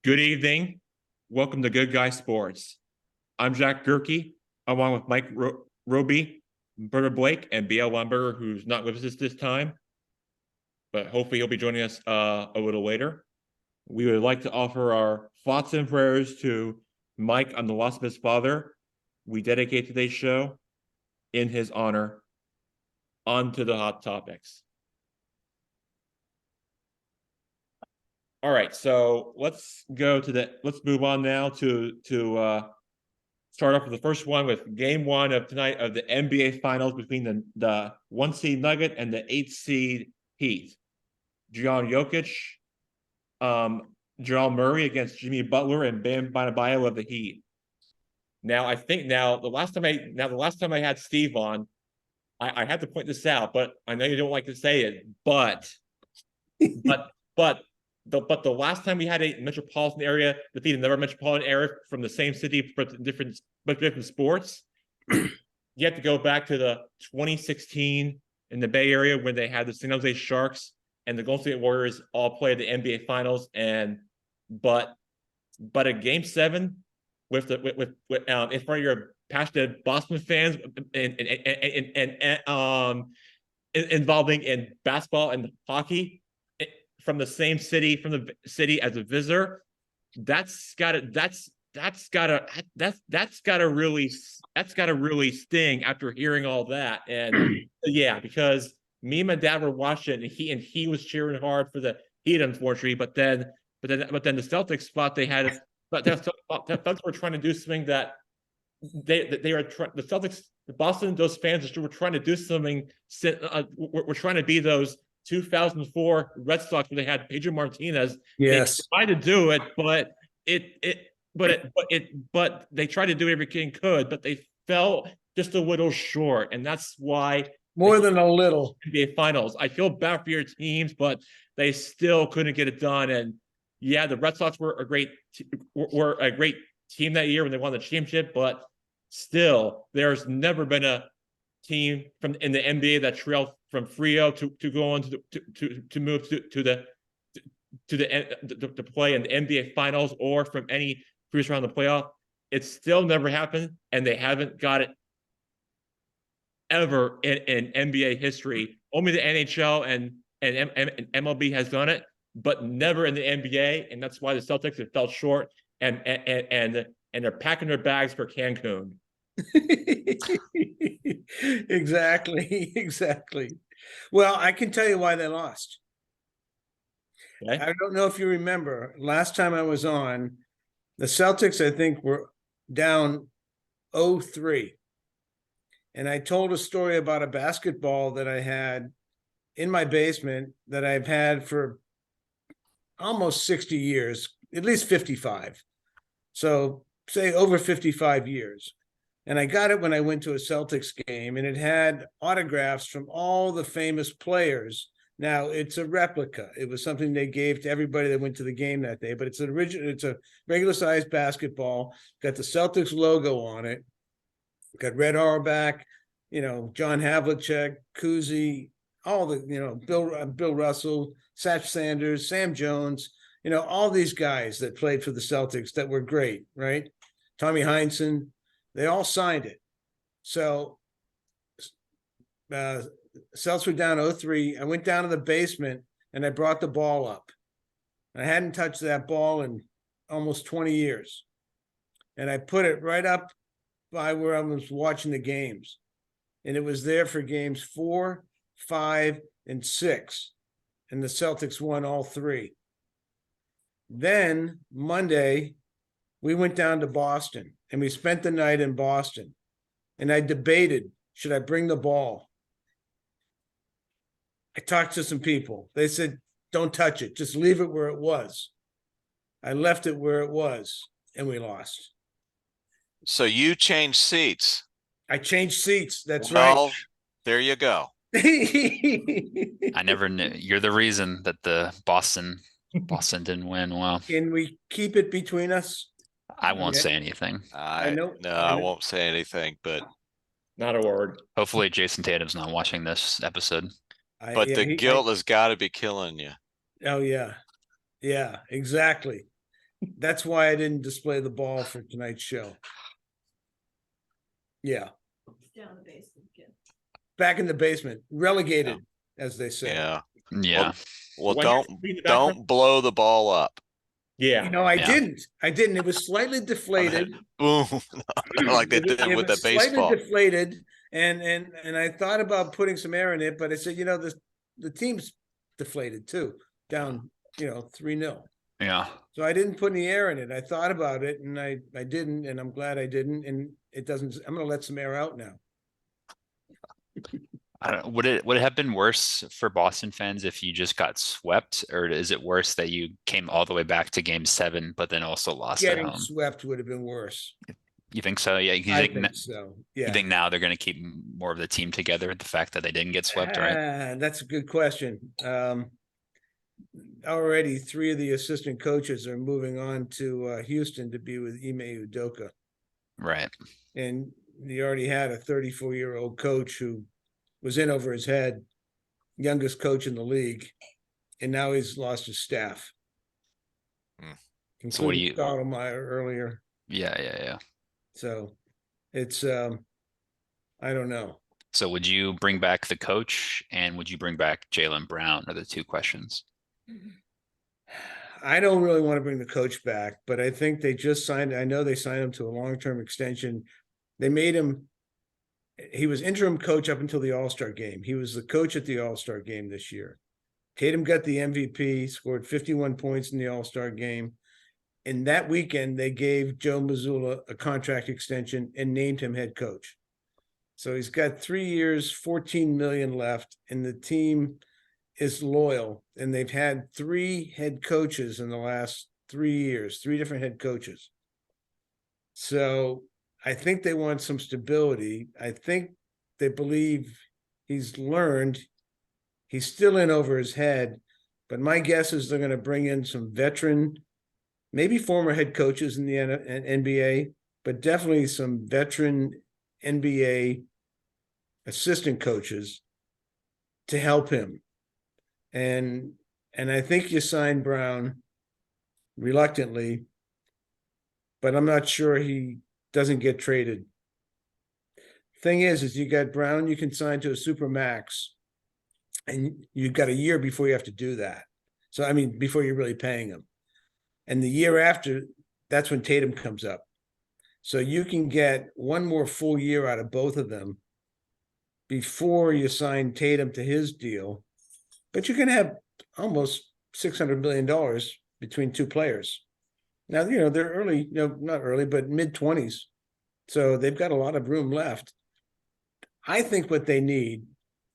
Good evening. Welcome to Good Guy Sports. I'm Jack Gerke, along with Mike Roby, Berta Blake, and BL Lumberger, who's not with us this time, but hopefully he'll be joining us a little later. We would like to offer our thoughts and prayers to Mike on the loss of his father. We dedicate today's show in his honor. On to the hot topics. All right, so let's move on now to start off with the first one with game one of tonight of the NBA Finals between the 1 seed Nugget and the 8 seed Heat. John Jokic, Jamal Murray against Jimmy Butler and Bam Adebayo of the Heat. Now, I think the last time I had Steve on, I had to point this out, but I know you don't like to say it, but the last time we had a metropolitan area defeat another metropolitan area from the same city but different sports, you have to go back to the 2016 in the Bay Area when they had the San Jose Sharks and the Golden State Warriors all played the NBA Finals, but at Game 7 with in front of your passionate Boston fans and involving in basketball and hockey from the same city, from the city as a visitor, that's gotta really sting after hearing all that. And yeah, because me and my dad were watching and he was cheering hard for the Heat, unfortunately, but then the Celtics thought they had but the Celtics were trying to do something that they were the Celtics, the Boston, those fans were trying to do something. We're trying to be those 2004 Red Sox where they had Pedro Martinez. Yes, they tried to do it, but they tried to do everything could, but they fell just a little short, and that's why more than a little. NBA Finals. I feel bad for your teams, but they still couldn't get it done. And yeah, the Red Sox were a great team that year when they won the championship, but still, there's never been a team in the NBA that trailed from Frio to go on to move to play in the NBA Finals or from any previous round of the playoff. It's still never happened, and they haven't got it ever in NBA history. Only the NHL and MLB has done it, but never in the NBA, and that's why the Celtics have fell short and they're packing their bags for Cancun. Exactly. Well, I can tell you why they lost. Okay. I don't know if you remember, last time I was on, the Celtics, I think, were down 0-3. And I told a story about a basketball that I had in my basement that I've had for almost 60 years, at least 55. So say over 55 years. And I got it when I went to a Celtics game, and it had autographs from all the famous players. Now, it's a replica. It was something they gave to everybody that went to the game that day, but it's a regular-sized basketball, got the Celtics logo on it, got Red Auerbach, John Havlicek, Cousy, all the, Bill Russell, Satch Sanders, Sam Jones, all these guys that played for the Celtics that were great, right? Tommy Heinsohn. They all signed it. So Celtics were down 0-3. I went down to the basement and I brought the ball up. I hadn't touched that ball in almost 20 years. And I put it right up by where I was watching the games. And it was there for games 4, 5, and 6. And the Celtics won all 3. Then Monday, we went down to Boston and we spent the night in Boston. And I debated, should I bring the ball? I talked to some people. They said, don't touch it. Just leave it where it was. I left it where it was and we lost. So you changed seats. I changed seats. That's well, right. There you go. I never knew. You're the reason that the Boston didn't win. Well, can we keep it between us? I won't say anything. I know. No, I won't say anything, but not a word. Hopefully Jason Tatum's not watching this episode. But the guilt has got to be killing you. Oh, yeah. Yeah, exactly. That's why I didn't display the ball for tonight's show. Yeah. Down in the basement again. Back in the basement, relegated, as they say. Yeah. Yeah. Well, When you're in the back row- don't blow the ball up. Yeah. You know, I Yeah. didn't. It was slightly deflated. Boom. Like they did It with the was slightly baseball. deflated, and I thought about putting some air in it, but I said, the team's deflated too, down 3-0. Yeah. So I didn't put any air in it. I thought about it, and I didn't, and I'm glad I didn't. And it doesn't. I'm going to let some air out now. I don't, would it have been worse for Boston fans if you just got swept, or is it worse that you came all the way back to game 7, but then also lost at Getting home? swept would have been worse. You think so? Yeah. I think so. Yeah. You think now they're going to keep more of the team together? The fact that they didn't get swept, right? That's a good question. Already 3 of the assistant coaches are moving on to Houston to be with Ime Udoka. Right. And you already had a 34-year-old coach who was in over his head, youngest coach in the league, and now he's lost his staff. So what do you? Stottlemyre earlier. Yeah. So it's I don't know. So would you bring back the coach, and would you bring back Jaylen Brown? Are the 2 questions. I don't really want to bring the coach back, but I think they just signed. I know they signed him to a long-term extension. They made him. He was interim coach up until the All-Star game. He was the coach at the All-Star game this year. Tatum got the MVP, scored 51 points in the All-Star game. And that weekend, they gave Joe Mazzulla a contract extension and named him head coach. So he's got 3 years, 14 million left, and the team is loyal. And they've had 3 head coaches in the last 3 years, 3 different head coaches. So I think they want some stability. I think they believe he's learned. He's still in over his head, but my guess is they're going to bring in some veteran, maybe former head coaches in the NBA, but definitely some veteran NBA assistant coaches to help him. And I think you signed Brown reluctantly, but I'm not sure he doesn't get traded. Thing is you got Brown, you can sign to a super max, and you've got a year before you have to do that. So, I mean, before you're really paying him. And the year after, that's when Tatum comes up. So you can get one more full year out of both of them before you sign Tatum to his deal. But you can have almost $600 million between 2 players. Now, they're early, not early, but mid-20s. So they've got a lot of room left. I think what they need,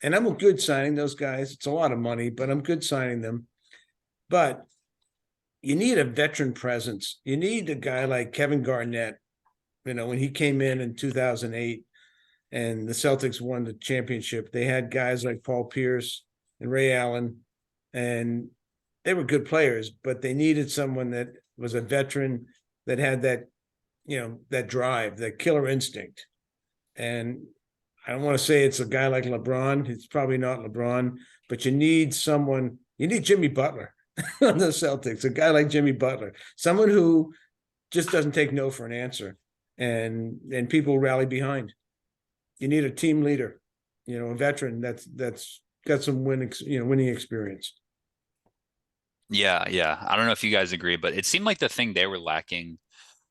and I'm good signing those guys. It's a lot of money, but I'm good signing them. But you need a veteran presence. You need a guy like Kevin Garnett. When he came in 2008 and the Celtics won the championship, they had guys like Paul Pierce and Ray Allen, and they were good players, but they needed someone that was a veteran that had that, that drive, that killer instinct. And I don't want to say it's a guy like LeBron. It's probably not LeBron, but you need Jimmy Butler on the Celtics, a guy like Jimmy Butler, someone who just doesn't take no for an answer, and people rally behind. You need a team leader, a veteran that's got some winning experience. Yeah. I don't know if you guys agree, but it seemed like the thing they were lacking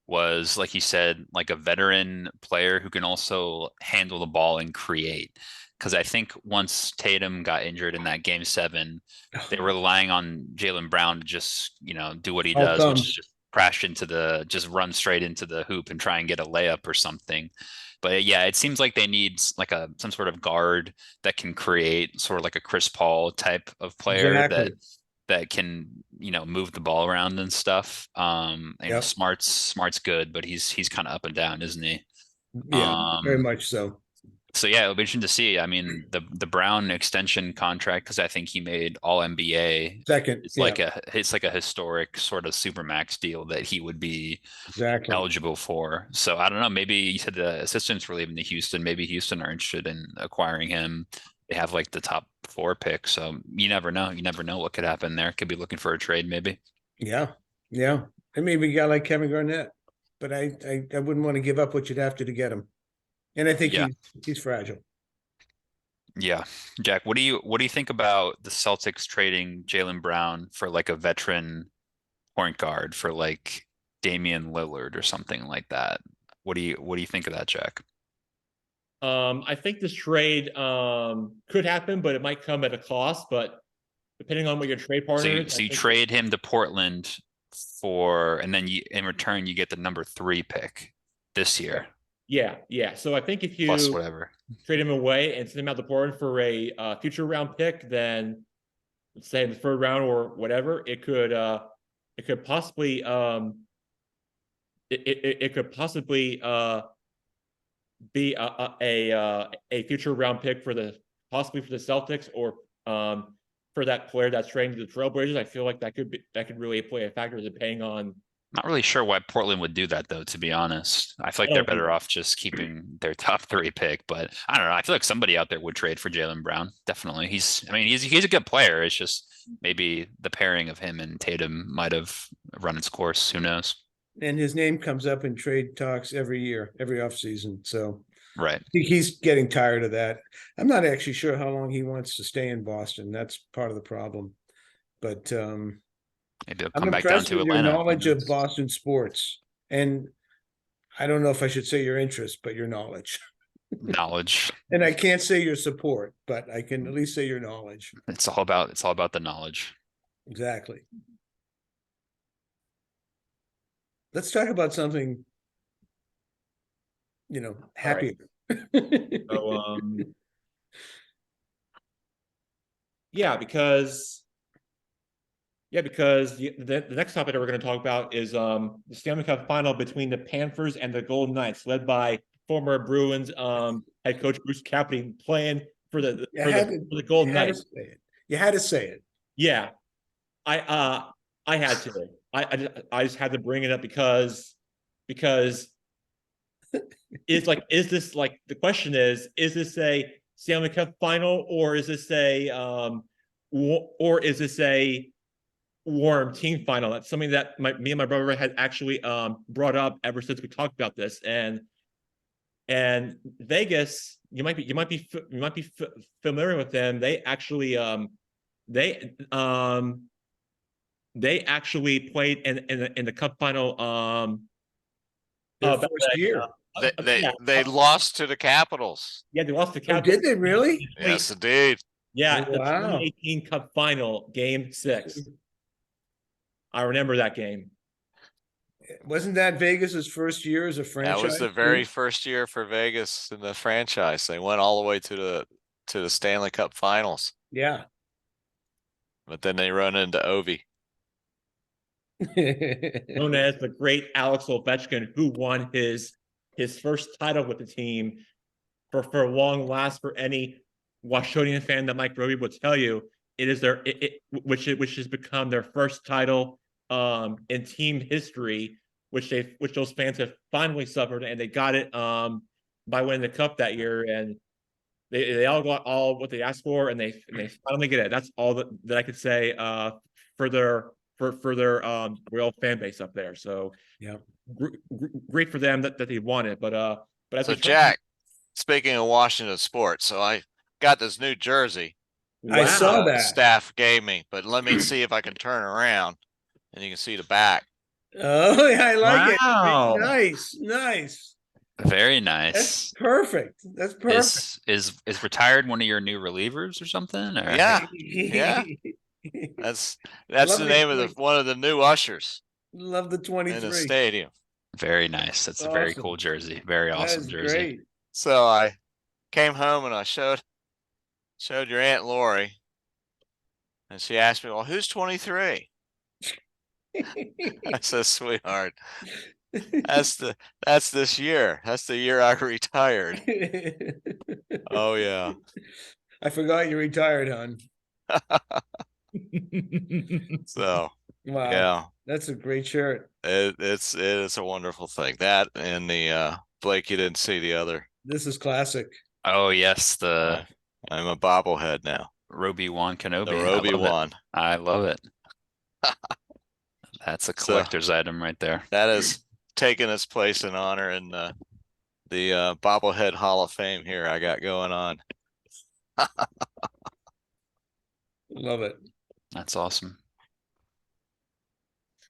was, like you said, like a veteran player who can also handle the ball and create. Because I think once Tatum got injured in that game 7, they were relying on Jaylen Brown to just, do what he does, which is just run straight into the hoop and try and get a layup or something. But yeah, it seems like they need like some sort of guard that can create, sort of like a Chris Paul type of player. Exactly. That can, move the ball around and stuff. Yep. Smart's good, but he's kind of up and down, isn't he? Yeah, very much so. So yeah, it'll be interesting to see. I mean, the Brown extension contract, because I think he made All NBA. Second, it's like a historic sort of supermax deal that he would be eligible for. So I don't know. Maybe you said the assistants were leaving to Houston. Maybe Houston are interested in acquiring him. They have like the top 4 picks, so you never know. You never know what could happen there. Could be looking for a trade, maybe. Yeah. And maybe a guy like Kevin Garnett, but I wouldn't want to give up what you'd have to get him. And I think Yeah. he's fragile. Yeah. Jack, what do you think about the Celtics trading Jaylen Brown for like a veteran point guard for like Damian Lillard or something like that? What do you think of that, Jack? I think this trade could happen, but it might come at a cost. But depending on what your trade partner is, So you trade him to Portland and then in return you get the number 3 pick this year. Yeah. So I think if you Plus whatever. trade him away and send him out to Portland for a future round pick, then let's say in the third round or whatever, it could possibly it could possibly be a future round pick possibly for the Celtics or for that player that's trading to the Trailblazers. I feel like that could really play a factor depending on. Not really sure why Portland would do that though, to be honest. I feel like they're better off just keeping their top 3 pick, but I don't know. I feel like somebody out there would trade for Jaylen Brown. Definitely. He's a good player. It's just maybe the pairing of him and Tatum might have run its course. Who knows? And his name comes up in trade talks every year, every offseason. So right. I think he's getting tired of that. I'm not actually sure how long he wants to stay in Boston. That's part of the problem. But maybe he'll I'm come back down impressed to with your Atlanta. knowledge of Boston sports. And I don't know if I should say your interest, but your knowledge. Knowledge. And I can't say your support, but I can at least say your knowledge. It's all about the knowledge. Exactly. Let's talk about something, happier. So because the next topic that we're going to talk about is the Stanley Cup Final between the Panthers and the Golden Knights, led by former Bruins head coach Bruce Cassidy, playing for the Golden Knights. You had to say it. Yeah, I had to. I just had to bring it up because the question is this a Stanley Cup Final or is this a warm team final? That's something that me and my brother had actually brought up ever since we talked about this. And Vegas, you might be familiar with them. They actually played in the Cup Final Their first year. They lost to the Capitals. Yeah, they lost to Oh, Capitals. did they really? Yes, indeed. Yeah, Oh, the wow. 2018 Cup Final, Game 6. I remember that game. Wasn't that Vegas's first year as a franchise? That was the very first year for Vegas in the franchise. They went all the way to the Stanley Cup Finals, Yeah. but then they run into Ovi. Known as the great Alex Ovechkin, who won his first title with the team for long last. For any Washington fan that Mike Roby would tell you, it is which has become their first title in team history, which those fans have finally suffered, and they got it by winning the cup that year, and they all got all what they asked for, and they finally get it. That's all that I could say for their real fan base up there. So yeah, great for them that they won it. But as So Jack, speaking of Washington sports, so I got this new jersey. I saw that. Staff gave me, but let me see if I can turn around and you can see the back. Oh yeah, I like Wow. it. Nice. Very nice. That's perfect. That's perfect. Is retired one of your new relievers or something? Or? Yeah. Yeah. That's the name of one of the new ushers. Love the 23 in the stadium. Very nice. That's a very cool jersey. Very awesome jersey. Great. So I came home and I showed your Aunt Lori, and she asked me, "Well, who's 23?" I said, "Sweetheart, that's this year. That's the year I retired." Oh yeah. I forgot you retired, hon. So wow, yeah, that's a great shirt. it is a wonderful thing. That and the Blake, you didn't see the other. This is classic. Oh yes, I'm a bobblehead now. Roby-Wan Kenobi. The Roby-Wan. I love it. That's a So- collector's item right there. That is taking its place in honor in the bobblehead Hall of Fame here I got going on. Love it. That's awesome.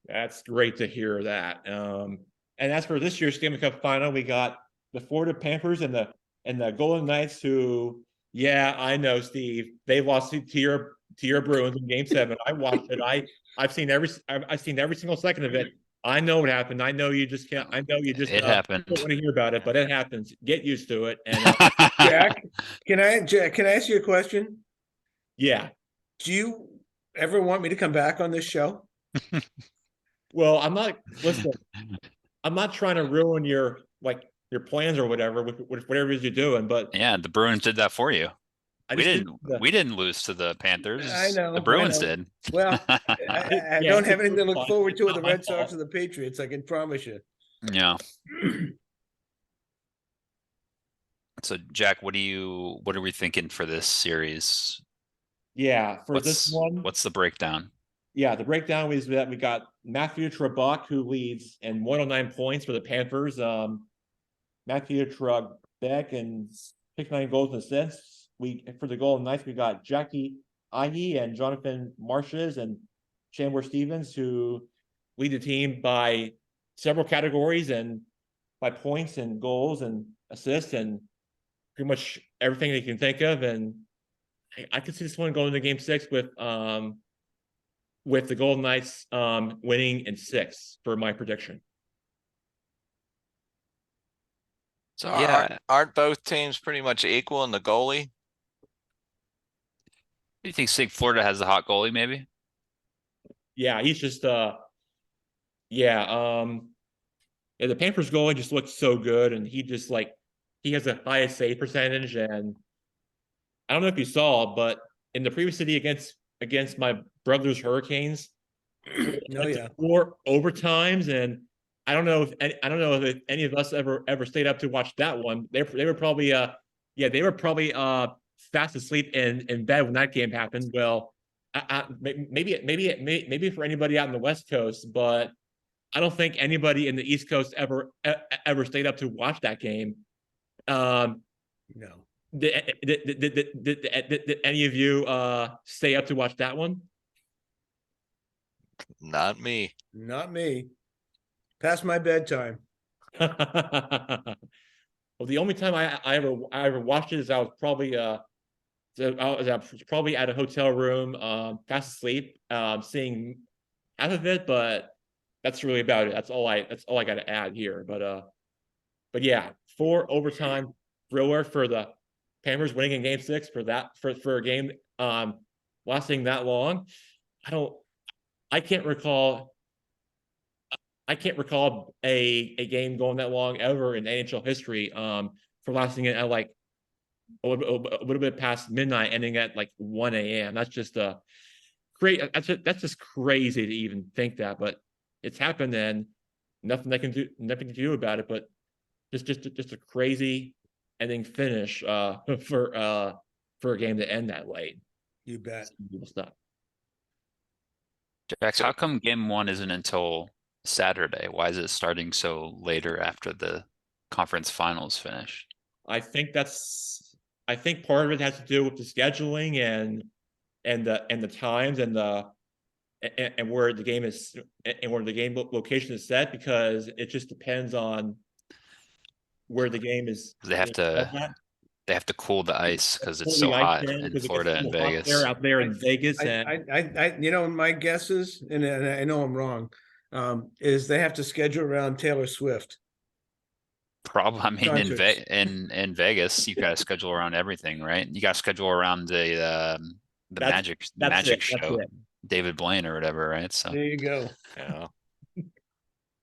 That's great to hear that. And as for this year's Stanley Cup final, we got the Florida Panthers and the Golden Knights, who, yeah, I know, Steve, they lost to your Bruins in Game 7. I watched it. I've seen every single second of it. I know what happened. I know you just can't. I know you just It happened. don't want to hear about it, but it happens. Get used to it. And Jack, can I ask you a question? yeah. Do you ever want me to come back on this show? Well, listen, I'm not trying to ruin your plans or whatever with whatever it is you're doing, but Yeah, the Bruins did that for you. I We just didn't. We didn't lose to the Panthers. I know, The Bruins I know. did. Well, I Yeah, don't it's have anything to look fine. forward to with the Not my Red Sox fault. or the Patriots. I can promise you. Yeah. So Jack, what are we thinking for this series? yeah, for this one, What's the breakdown? yeah, the breakdown is that we got Matthew Trebek, who leads in 109 points for the Panthers. Matthew Trebek and 69 goals and assists. For the Golden Knights, we got Jackie Ahi and Jonathan Marches and Chandler Stevens, who lead the team by several categories and by points and goals and assists and pretty much everything that you can think of. And I could see this one going to Game 6 with the Golden Knights winning in 6 for my prediction. So Yeah. aren't both teams pretty much equal in the goalie? Do you think Sig Florida has a hot goalie? Maybe. Yeah, he's just yeah, the Panthers goalie just looks so good, and he has the highest save percentage. And I don't know if you saw, but in the previous city against my brother's Hurricanes, Oh yeah. 4 overtimes, and I don't know if any of us ever stayed up to watch that one. They were probably fast asleep in bed when that game happened. Well, maybe for anybody out in the West Coast, but I don't think anybody in the East Coast ever stayed up to watch that game. No. Did any of you stay up to watch that one? Not me. Not me. Past my bedtime. Well, the only time I ever watched it is I was probably at a hotel room, fast asleep, seeing half of it, but that's really about it. That's all I got to add here. But yeah, 4 overtime thriller for the Panthers winning in Game 6 for a game lasting that long. I can't recall a game going that long ever in NHL history. For lasting it at like a little bit past midnight, ending at like 1 a.m. That's just that's just crazy to even think that, but it's happened, and nothing to do about it. But just a crazy ending finish for a game to end that late. You bet. Stuff. Jack, how come Game 1 isn't until Saturday? Why is it starting so later after the conference finals finish? I think part of it has to do with the scheduling and the times and where the game is and where the game location is set, because it just depends on where the game is. They have to cool the ice because it's so hot in Florida and Vegas. They're out there in Vegas, and I my guess is, and I know I'm wrong, is they have to schedule around Taylor Swift. Probably, I mean, Concerts. in Vegas, you got to schedule around everything, right? You got to schedule around the magic show, David Blaine or whatever, right? So There you go. Yeah.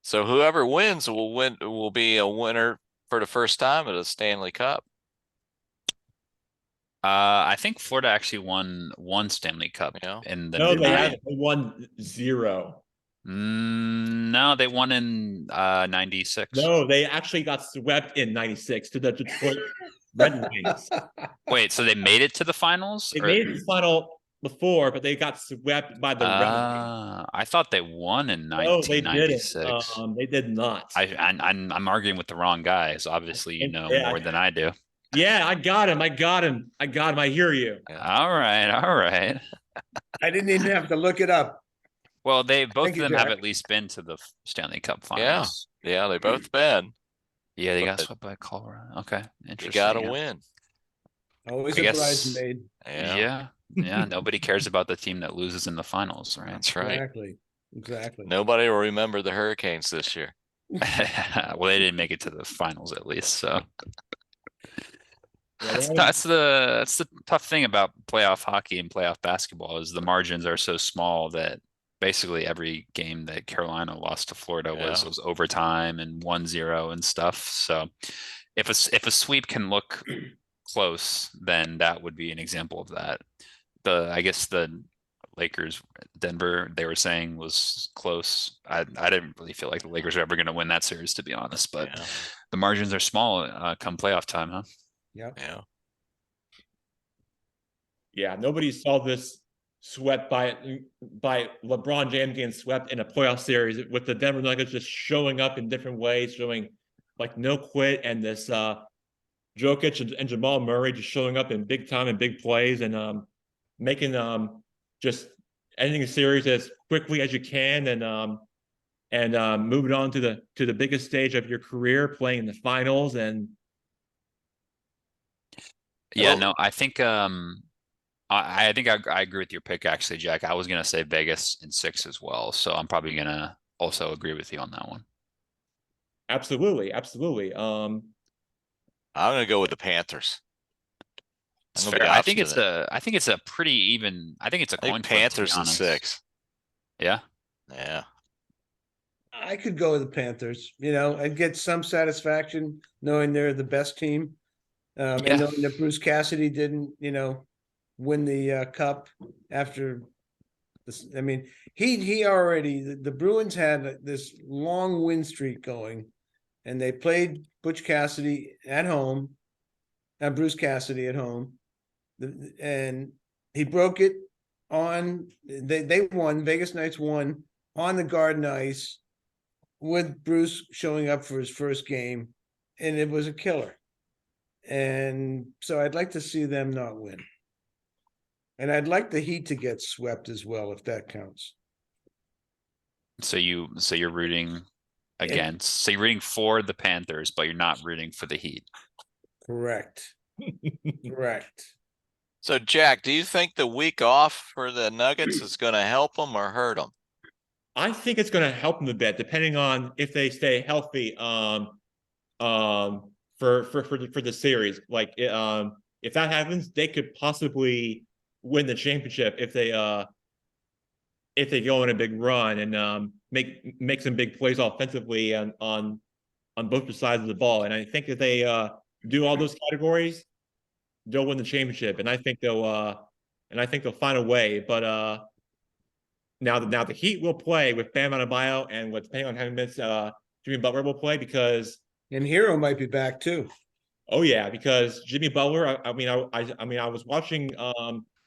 So whoever wins will be a winner for the first time at a Stanley Cup. I think Florida actually won 1 Stanley Cup Yeah. in the no, mid-90s. they won 0. No, they won in 96. No, they actually got swept in 96 to the Detroit Red Wings. Wait, so they made it to the finals? They made it to the final before, but they got swept by the Renegades. I thought they won in No, they didn't. 1996. They did not. I'm arguing with the wrong guy, so obviously you know Yeah. more than I do. Yeah, I got him. I hear you. All right. I didn't even have to look it up. Well, both Thank of you, them have Jack. at least been to the Stanley Cup Yeah, Finals. yeah, they both been. Yeah, they got But swept by Colorado. Okay, you interesting. gotta yeah. win. Always I a guess- bridesmaid. Yeah, Yeah. Nobody cares about the team that loses in the finals, right? that's right. Exactly. Nobody will remember the Hurricanes this year. Well, they didn't make it to the finals at least, so Yeah, that's the tough thing about playoff hockey and playoff basketball is the margins are so small that basically every game that Carolina lost to Florida Yeah. was overtime and 1-0 and stuff. So if a sweep can look close, then that would be an example of that. I guess the Lakers, Denver, they were saying was close. I didn't really feel like the Lakers were ever going to win that series, to be honest. But Yeah, the margins are small come playoff time, huh? Yep. yeah. Yeah, nobody saw this swept by LeBron James getting swept in a playoff series with the Denver Nuggets just showing up in different ways, showing like no quit, and this Jokic and Jamal Murray just showing up in big time and big plays and making just ending the series as quickly as you can and moving on to the biggest stage of your career, playing in the finals. And Yeah, Well- no, I think I think I agree with your pick actually, Jack. I was gonna say Vegas in 6 as well, so I'm probably gonna also agree with you on that one. absolutely. I'm gonna go with the Panthers. It's I'm gonna fair. be I think it's obstinate. a pretty even. I think it's a I coin think flip, to be Panthers in honest. 6. Yeah. Yeah, I could go with the Panthers. I'd get some satisfaction knowing they're the best team. Yeah. And knowing that Bruce Cassidy didn't, win the cup after this. I mean, he already the Bruins had this long win streak going, and they played Butch Cassidy at home, and Bruce Cassidy at home, and he broke it on. They won. Vegas Knights won on the Garden Ice with Bruce showing up for his first game, and it was a killer. And so I'd like to see them not win. And I'd like the Heat to get swept as well, if that counts. So you're rooting against. So you're rooting for the Panthers, but you're not rooting for the Heat. Correct. Correct. so Jack, do you think the week off for the Nuggets is gonna help them or hurt them? I think it's going to help them a bit, depending on if they stay healthy. For the series, like if that happens, they could possibly win the championship if they go on a big run and make some big plays offensively on both sides of the ball. And I think if they do all those categories, they'll win the championship. And I think they'll find a way. But now the Heat will play with Bam Adebayo and with depending on how many minutes Jimmy Butler will play because And Hero might be back too. oh yeah, because Jimmy Butler. I was watching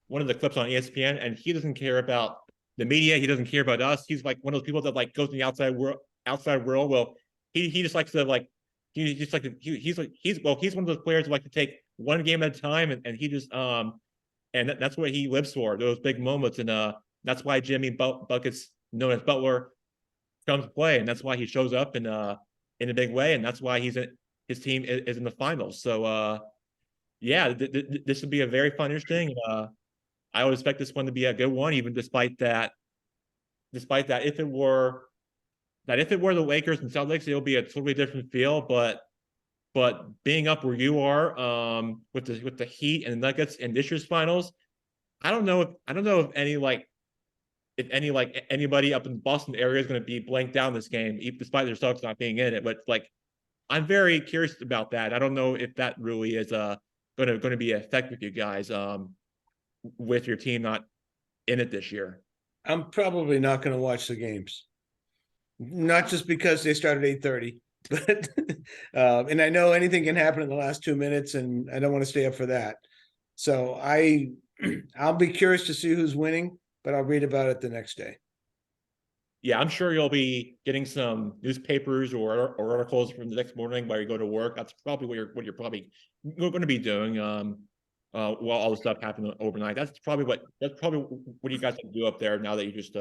one of the clips on ESPN, and he doesn't care about the media. He doesn't care about us. He's like one of those people that like goes in the outside world. Well, he just likes to like he's one of those players who like to take one game at a time, and he just and that's what he lives for, those big moments, and that's why Jimmy Buckets, known as Butler, comes to play, and that's why he shows up in a big way, and that's why his team is in the finals. So yeah, this would be a very fun, interesting. I would expect this one to be a good one, even despite that if it were the Lakers and Celtics, it'll be a totally different feel. But being up where you are, with the Heat and the Nuggets in this year's finals, I don't know if anybody up in the Boston area is going to be blanked down this game, despite their Celtics not being in it. But like, I'm very curious about that. I don't know if that really is going to be effective with you guys with your team not in it this year. I'm probably not going to watch the games, not just because they start at 8:30, but and I know anything can happen in the last 2 minutes, and I don't want to stay up for that. So I I'll be curious to see who's winning, but I'll read about it the next day. Yeah, I'm sure you'll be getting some newspapers or articles from the next morning while you go to work. That's probably what you're probably going to be doing. While all the stuff happened overnight. That's probably what you guys can do up there now that you just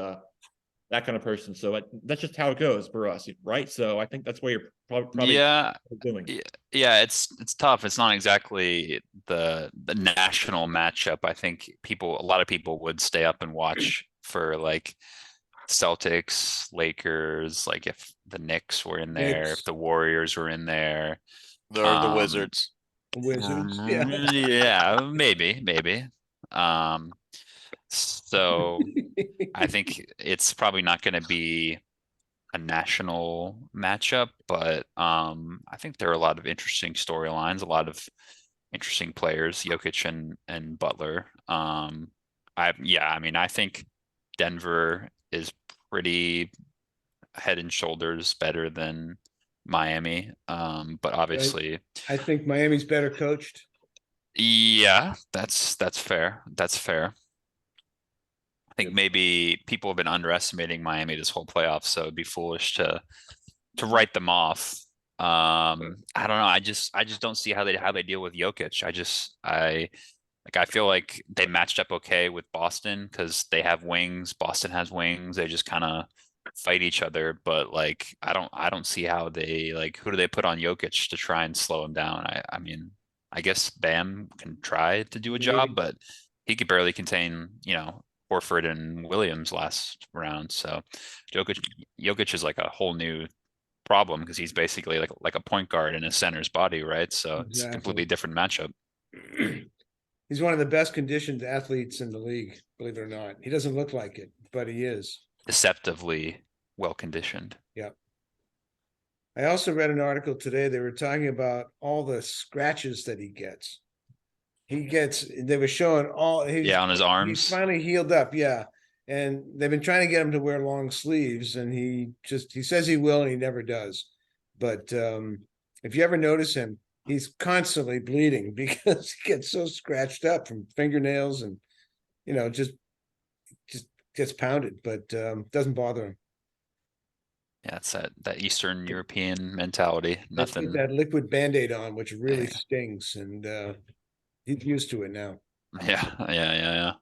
that kind of person. So that's just how it goes for us, right? So I think that's what you're probably Yeah, doing. yeah, it's tough. It's not exactly the national matchup. I think a lot of people would stay up and watch for like Celtics, Lakers, like if the Knicks were in there, if Knicks. the Warriors were in there. The Wizards. Wizards. Yeah. Yeah, maybe. So I think it's probably not going to be a national matchup, but I think there are a lot of interesting storylines, a lot of interesting players, Jokic and Butler. I mean, I think Denver is pretty head and shoulders better than Miami. But obviously, I think Miami's better coached. yeah, that's fair. That's fair. I think maybe people have been underestimating Miami this whole playoff, so it'd be foolish to write them off. I don't know. I just don't see how they deal with Jokic. I feel like they matched up okay with Boston because they have wings. Boston has wings. They just kind of fight each other. But like I don't see how they like who do they put on Jokic to try and slow him down? I mean, I guess Bam can try to do a job, but he could barely contain, Horford and Williams last round. So Jokic is like a whole new problem because he's basically like a point guard in a center's body, right? So it's a completely different matchup. He's one of the best conditioned athletes in the league, believe it or not. He doesn't look like it, but he is. Deceptively well conditioned. Yeah. I also read an article today. They were talking about all the scratches that he gets. They were showing on his arms. He's finally healed up. Yeah. And they've been trying to get him to wear long sleeves, and he says he will, and he never does. But if you ever notice him, he's constantly bleeding because he gets so scratched up from fingernails and, just gets pounded, but doesn't bother him. Yeah, it's that Eastern European mentality. Nothing. That liquid Band-Aid on, which really stings, and he's used to it now. Yeah.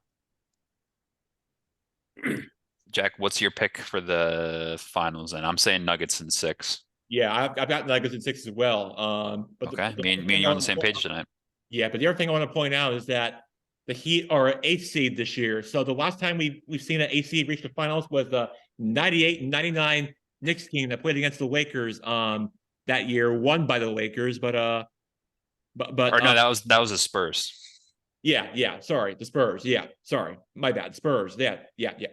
Jack, what's your pick for the finals? And I'm saying Nuggets in 6. Yeah, I've got Nuggets in 6 as well. But okay, me and you're on the same page tonight. Yeah, but the other thing I want to point out is that the Heat are an 8th seed this year. So the last time we've seen an 8th seed reach the finals was the 98 and 99 Knicks team that played against the Lakers that year, won by the Lakers, but no, that was the Spurs. Yeah, sorry, the Spurs. Yeah, sorry, my bad. Spurs. Yeah,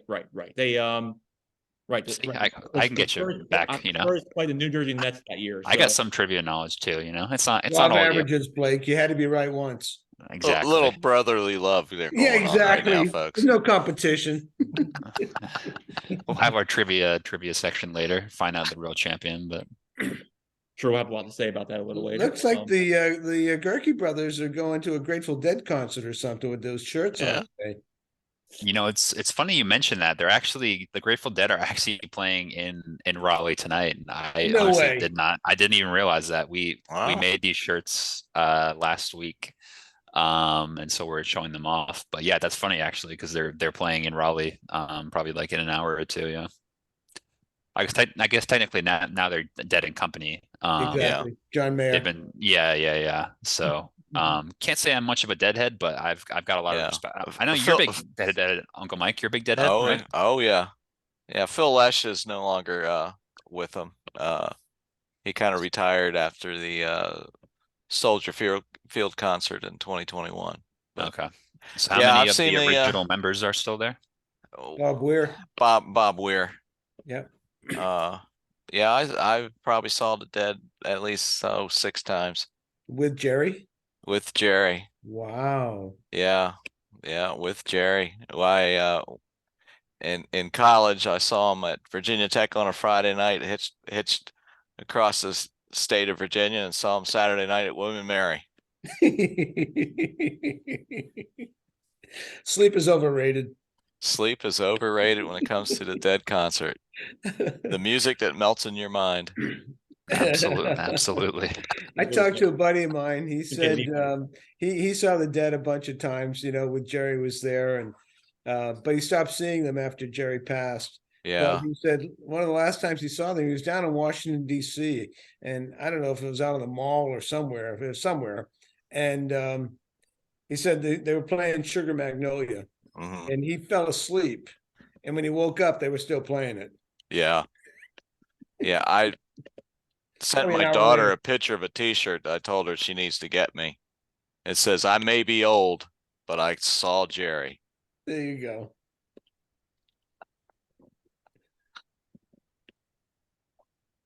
right. They right. See, I can get you back. Spurs played the New Jersey Nets that year. So. I got some trivia knowledge too. It's not all averages, Blake. You had to be right once. Exactly. A little brotherly love there. Yeah, exactly. Right now, folks. There's no competition. We'll have our trivia section later. Find out the real champion, but sure we'll have a lot to say about that a little later. Looks like the Gerke brothers are going to a Grateful Dead concert or something with those shirts on today. It's funny you mentioned that. The Grateful Dead are actually playing in Raleigh tonight. And I honestly didn't even realize that. We made these shirts last week. And so we're showing them off. But yeah, that's funny actually, because they're playing in Raleigh, probably like in an hour or two. Yeah. I guess technically now they're Dead and Company. Exactly. Yeah. John Mayer. They've been yeah. So can't say I'm much of a Deadhead, but I've got a lot of respect. I know you're a big Deadhead, Uncle Mike. You're a big Deadhead. Right? Oh yeah. Phil Lesh is no longer with them. He kind of retired after the Soldier Field concert in 2021. But, okay. So how many of the original members are still there? Bob Weir. Bob Weir. Yep. I probably saw the Dead at least 6 times. With Jerry? With Jerry. Wow. Yeah, with Jerry. In college I saw him at Virginia Tech on a Friday night, hitched across the state of Virginia, and saw him Saturday night at William and Mary. Sleep is overrated. Sleep is overrated when it comes to the Dead concert. The music that melts in your mind. Absolutely, absolutely. I talked to a buddy of mine. He said me. he saw the Dead a bunch of times, when Jerry was there, and but he stopped seeing them after Jerry passed. But Yeah. he said one of the last times he saw them, he was down in Washington, D.C. And I don't know if it was out on the mall or somewhere, if it was somewhere. And he said they were playing Sugar Magnolia, Mhm. and he fell asleep. And when he woke up, they were still playing it. Yeah. Yeah. I sent Probably an my hour daughter later. a picture of a t-shirt that I told her she needs to get me. It says, I may be old, but I saw Jerry. There you go.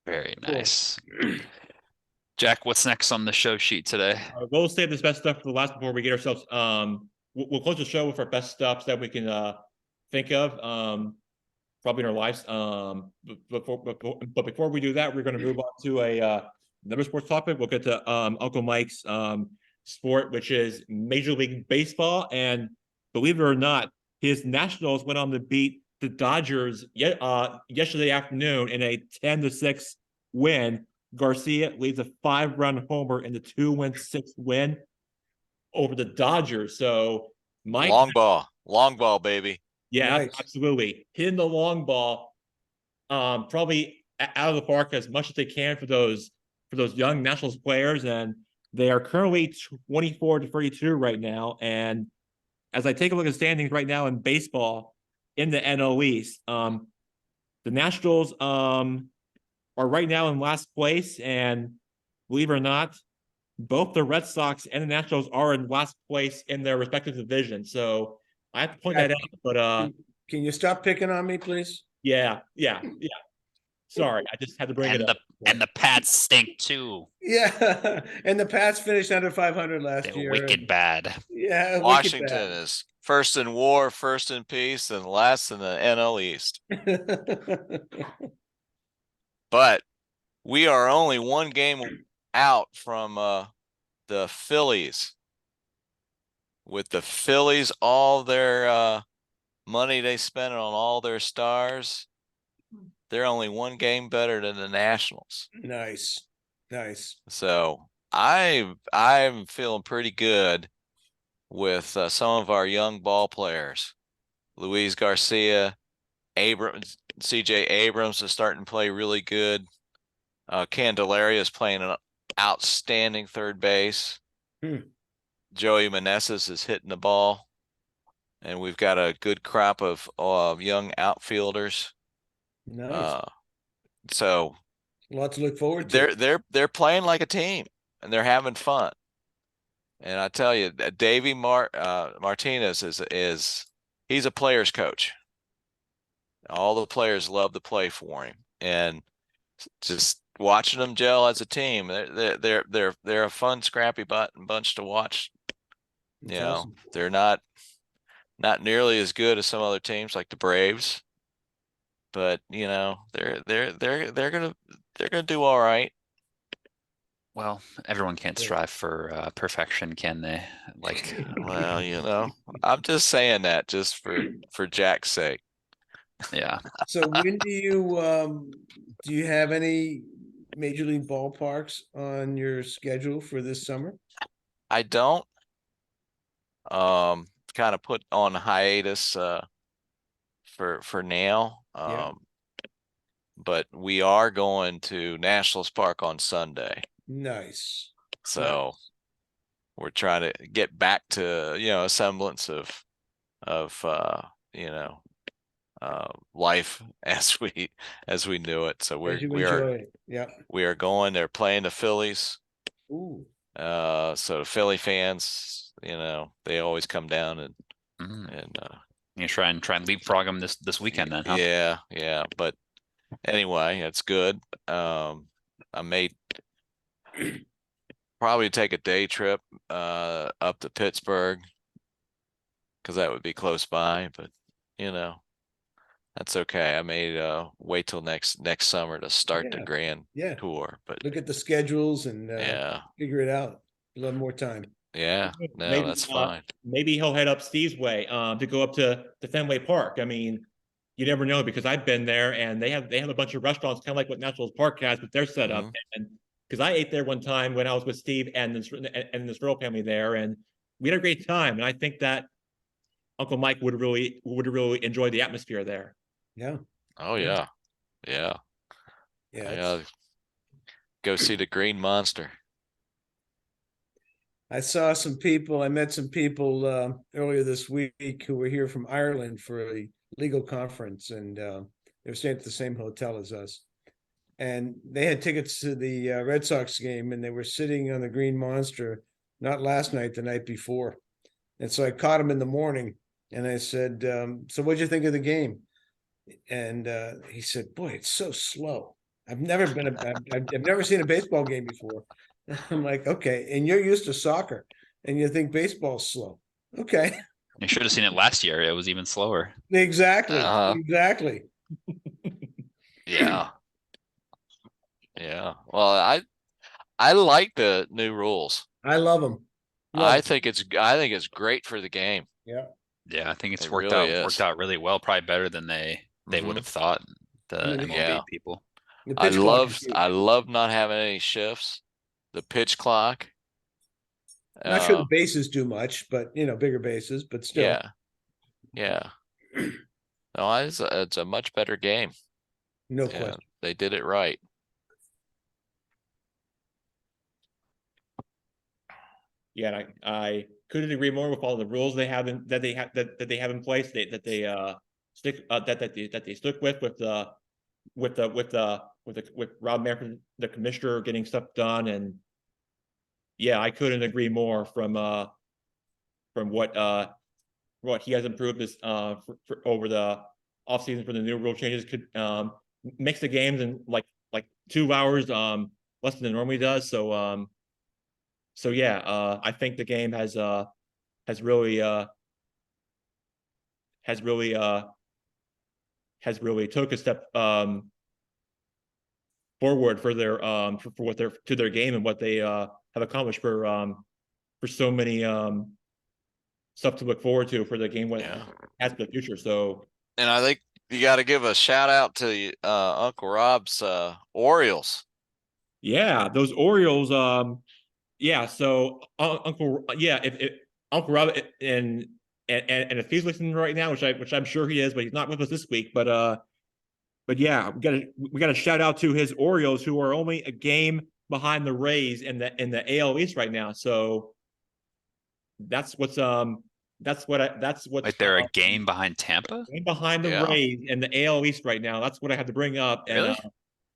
Very Cool. nice. Jack, what's next on the show sheet today? We'll save this best stuff for the last before we get ourselves. We'll close the show with our best stuff that we can think of. Probably in our lives. But before we do that, we're going to move on to another sports topic. We'll get to Uncle Mike's sport, which is Major League Baseball. And believe it or not, his Nationals went on to beat the Dodgers yesterday afternoon in a 10-6 win. Garcia leads a 5-run homer in the 2-win 6-win over the Dodgers. So Mike, long ball, baby. yeah, Nice. absolutely. Hitting the long ball, probably out of the park as much as they can for those young Nationals players, and they are currently 24-32 right now. And as I take a look at standings right now in baseball in the NL East, the Nationals are right now in last place, and believe it or not, both the Red Sox and the Nationals are in last place in their respective divisions. So I have to point that out, but Can you stop picking on me, please? yeah. Sorry, I just had to bring it up. And the Pats stink too. Yeah, and the Pats finished under 500 last They're year. wicked bad. Yeah, Washington is first in war, first in peace, and last in the NL East. But we are only one game out from the Phillies. With the Phillies, all their money they spent on all their stars, they're only one game better than the Nationals. Nice. So I'm feeling pretty good with some of our young ball players. Luis Garcia, CJ Abrams is starting to play really good. Candelaria is playing an outstanding third base. Joey Meneses is hitting the ball. And we've got a good crop of young outfielders. Nice. So a lot to look forward to. They're playing like a team, and they're having fun. And I tell you, Davey Martinez he's a player's coach. All the players love to play for him, and just watching them gel as a team, they're a fun, scrappy bunch to watch. That's awesome. They're not nearly as good as some other teams like the Braves, but they're gonna do all right. Well, everyone can't strive for perfection, can they? Like, well, I'm just saying that just for Jack's sake. Yeah. So when do you have any major league ballparks on your schedule for this summer? I don't. Kind of put on hiatus for now. But we are going to Nationals Park on Sunday. Nice. So we're trying to get back to a semblance of life as we knew it. So we are going. They're playing the Phillies. Ooh. So Philly fans, they always come down and you try and leapfrog them this weekend then, huh? Yeah. But anyway, it's good. I may probably take a day trip up to Pittsburgh because that would be close by, but that's okay. I may wait till next summer to start the grand tour. But look at the schedules and yeah, figure it out. You'll have more time. Yeah, no, Maybe, that's fine. maybe he'll head up Steve's way to go up to Fenway Park. I mean, you never know, because I've been there and they have a bunch of restaurants kind of like what Nationals Park has, but they're set up. And because I ate there one time when I was with Steve and this real family there, and we had a great time. And I think that Uncle Mike would really enjoy the atmosphere there. Yeah. Oh yeah, yeah, Yeah. yeah. Go see the Green Monster. I saw some people, I met some people earlier this week who were here from Ireland for a legal conference, and they were staying at the same hotel as us. And they had tickets to the Red Sox game, and they were sitting on the Green Monster, not last night, the night before. And so I caught him in the morning, and I said, so what'd you think of the game? And he said, boy, it's so slow. I've never seen a baseball game before. I'm like, okay, and you're used to soccer, and you think baseball's slow. Okay. You should have seen it last year. It was even slower. Exactly. Uh-huh. Exactly. Yeah. Yeah. Well, I like the new rules. I love them. I think it's great for the game. Yeah. Yeah, I think it's It worked really out is. really well, probably better than they would have thought, the MLB Yeah. people. The I pitch clock is I huge. love not having any shifts. The pitch clock. Not sure the bases do much, but bigger bases, but still. Yeah. Yeah. No, it's a much better game. No Yeah, question. they did it right. Yeah, and I couldn't agree more with all the rules they have in that they have in place. That they stick with Rob Manfred, the commissioner, getting stuff done. And yeah, I couldn't agree more from what he has improved this for over the offseason for the new rule changes. Could makes the games in like 2 hours less than it normally does. So yeah, I think the game has really took a step forward for their for what their to their game and what they have accomplished for so many stuff to look forward to for the game what has the future. So, and I think you got to give a shout out to Uncle Rob's Orioles. Yeah, those Orioles. Yeah. So Uncle, yeah, if Uncle Rob and if he's listening right now, which I'm sure he is, but he's not with us this week. But yeah, we gotta shout out to his Orioles, who are only a game behind the Rays in the AL East right now. So that's what's Like they're a game behind Tampa? game behind the Rays in the AL East right now. That's what I had to bring up. And Really?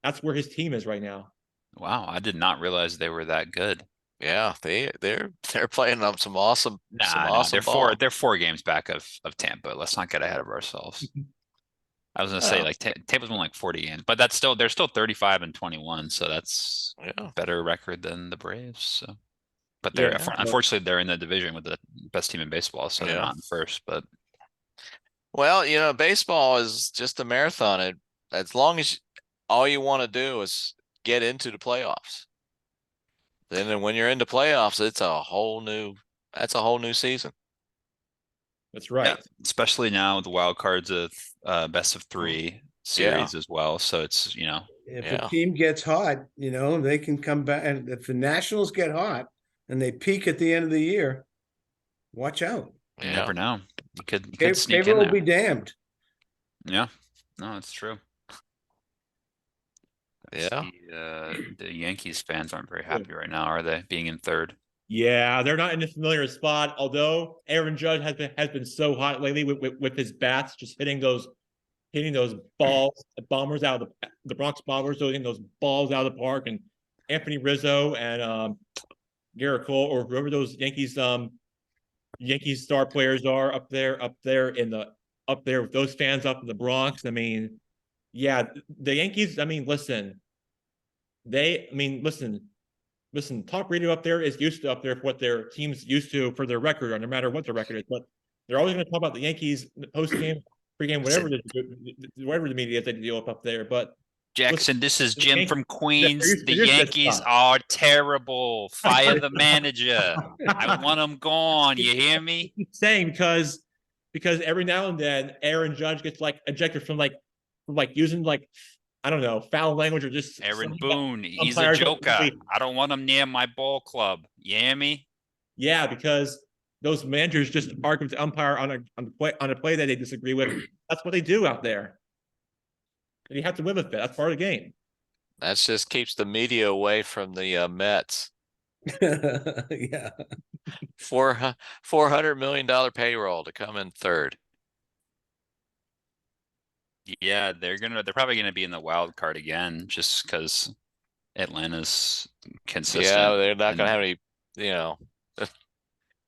that's where his team is right now. Wow, I did not realize they were that good. Yeah, they're playing up some awesome Nah, they're 4 games back of Tampa. Let's not get ahead of ourselves. I was gonna say like Tampa's won like 40 games, but they're still 35-21, so that's a better record than the Braves. So, but unfortunately they're in the division with the best team in baseball, so they're not in first. But well, baseball is just a marathon. As long as all you want to do is get into the playoffs. Then when you're into playoffs, it's a whole new season. That's right. Yeah, especially now the wild card's a best of 3 series as well. So it's if a team gets hot, they can come back. And if the Nationals get hot and they peak at the end of the year, watch out. You never know. You could sneak in there. Will be damned. Yeah, no, it's true. Yeah. The Yankees fans aren't very happy right now, are they? Being in 3rd. Yeah, they're not in a familiar spot. Although Aaron Judge has been so hot lately with his bats, just hitting those balls, bombers out of the Bronx Bombers, hitting those balls out of the park, and Anthony Rizzo and Garrett Cole, or whoever those Yankees star players are up there with those fans up in the Bronx. I mean, yeah, the Yankees. I mean, listen, talk radio up there is used to up there for what their team's used to for their record, or no matter what their record is. But they're always going to talk about the Yankees post game, pre game, whatever the media is they deal with up there. But Jackson, this is the Jim Yan- from Queens. it The is good Yankees stuff. are terrible. Fire the manager. I want them gone. You hear me? keep saying because every now and then Aaron Judge gets like ejected from using like I don't know foul language or just Aaron something that Boone, he's a umpires don't joker. really- I don't want him near my ball club. You hear me? Yeah, because those managers just argue to umpire on a play that they disagree with. That's what they do out there. And you have to live with it. That's part of the game. That just keeps the media away from the Mets. Yeah. $400 million payroll to come in third. Yeah, they're probably gonna be in the wild card again just because Atlanta's consistent. Yeah, they're not and gonna have any,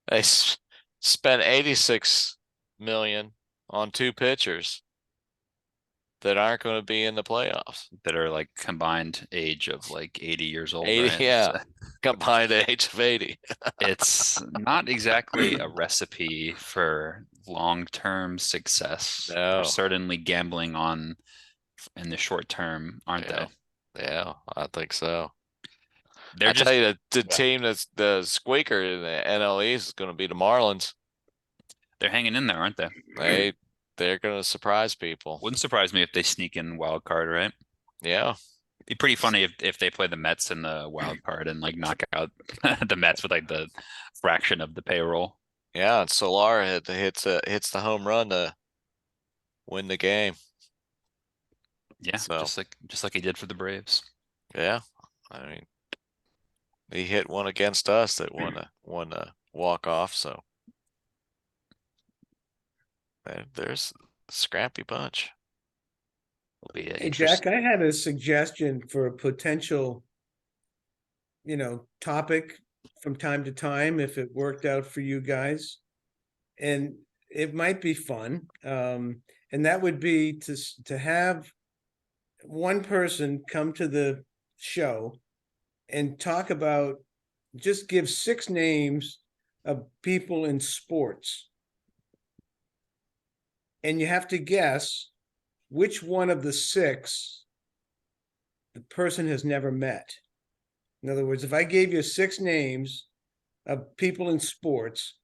they spent 86 million on 2 pitchers that aren't going to be in the playoffs. that are like combined age of like 80 years old. 80, right? yeah. So Combined age of 80. it's not exactly a recipe for long-term success. No. They're certainly gambling on in the short term, aren't Yeah. Yeah, I think so. they? I tell you, the yeah. team that's the squeaker in the NL East is going to be the Marlins. They're hanging in there, aren't they? They're going to surprise people. Wouldn't surprise me if they sneak in wild card, right? Yeah. Be pretty funny if they play the Mets in the wild card and like knock out the Mets with like the fraction of the payroll. Yeah, and Solar hits the home run to win the game. Yeah, So- just like he did for the Braves. Yeah, I mean, he hit one against us that won a walk off. So there's a scrappy bunch. Will be Hey, Jack, I had a suggestion for a potential, topic from time to time, if it worked out for you guys. And it might be fun. And that would be to have one person come to the show and talk about, just give 6 names of people in sports. And you have to guess which one of the 6 the person has never met. In other words, if I gave you 6 names of people in sports,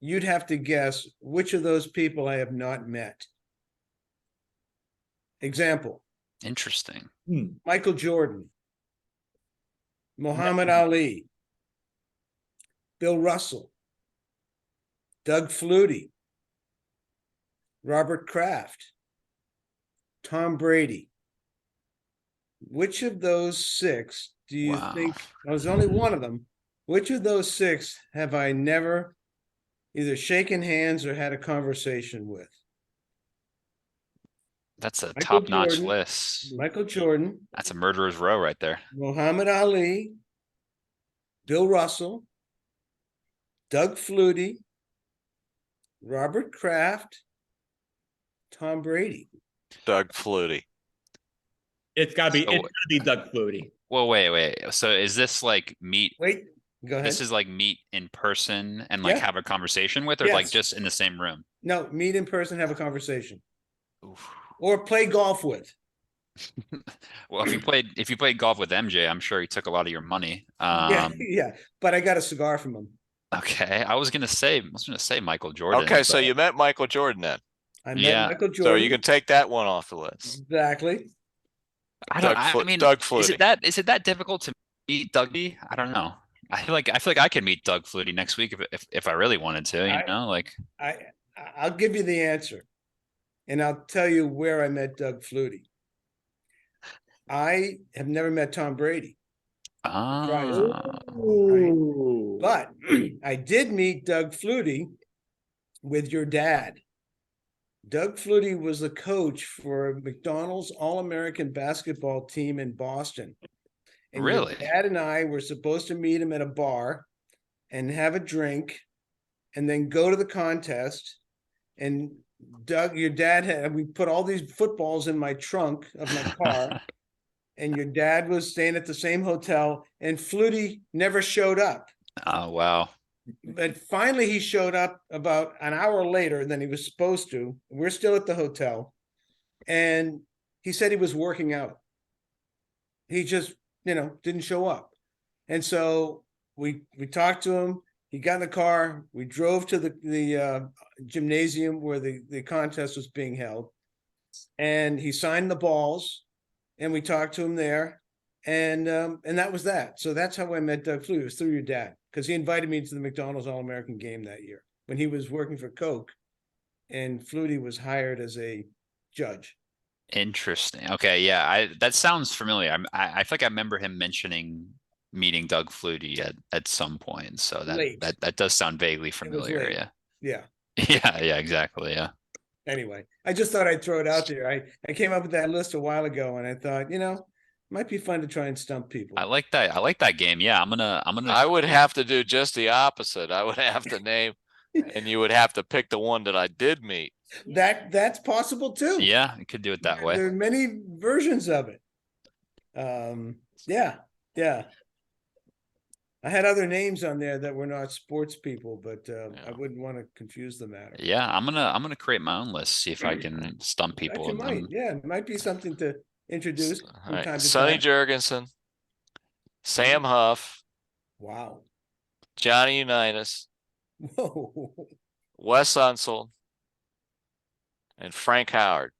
you'd have to guess which of those people I have not met. Example, Interesting. Michael Jordan, Muhammad Ali, Bill Russell, Doug Flutie, Robert Kraft, Tom Brady. Which of those 6 do you Wow. think? There's only one of them. Which of those 6 have I never either shaken hands or had a conversation with? That's a Michael top-notch Jordan. list. Michael Jordan, That's a murderer's row right there. Muhammad Ali, Bill Russell, Doug Flutie, Robert Kraft, Tom Brady. Doug Flutie. It's gotta be So- it's gotta be Doug Flutie. Well, wait. So is this like meet? Wait, go ahead. This is like meet in person and like Yeah. have a conversation with, or like Yes. just in the same room? No, meet in person, have a conversation, Oof. or play golf with. Well, if you played golf with MJ, I'm sure he took a lot of your money. Yeah, but I got a cigar from him. Okay, I was gonna say Michael Jordan. Okay, so but- you met Michael Jordan then. I met Yeah. Michael So Jordan. you can take that one off the list. Exactly. I don't. Doug I Flu- mean, Doug is Flutie. it that difficult to meet Dougie? I don't know. I feel like I can meet Doug Flutie next week if I really wanted to. You I- know, like I'll give you the answer, and I'll tell you where I met Doug Flutie. I have never met Tom Brady, Ooh. but I did meet Doug Flutie with your dad. Doug Flutie was the coach for McDonald's All-American basketball team in Boston. And your Really? dad and I were supposed to meet him at a bar and have a drink and then go to the contest. And Doug, your dad we put all these footballs in my trunk of my car. And your dad was staying at the same hotel, and Flutie never showed up. oh wow. But finally, he showed up about an hour later than he was supposed to. We're still at the hotel. And he said he was working out. He just, didn't show up. And so we talked to him. He got in the car. We drove to the gymnasium where the contest was being held. And he signed the balls, and we talked to him there. And that was that. So that's how I met Doug Flutie. It was through your dad, because he invited me to the McDonald's All-American game that year when he was working for Coke, and Flutie was hired as a judge. Interesting. Okay, yeah, that sounds familiar. I feel like I remember him mentioning meeting Doug Flutie at some point. So that does sound vaguely familiar. Yeah. Yeah. Yeah, exactly. Yeah. Anyway, I just thought I'd throw it out there. I came up with that list a while ago, and I thought, might be fun to try and stump people. I like that. I like that game. Yeah, I would have to do just the opposite. I would have to name, and you would have to pick the one that I did meet. That's possible too. Yeah, you could do it that way. There are many versions of it. Yeah. I had other names on there that were not sports people, but I wouldn't want to confuse the matter. Yeah, I'm gonna create my own list, see if I can stump people. You might. Yeah, it might be something to introduce from time to Sonny time. Jurgensen, Sam Huff, Wow. Johnny Unitas, Whoa. Wes Unseld, and Frank Howard.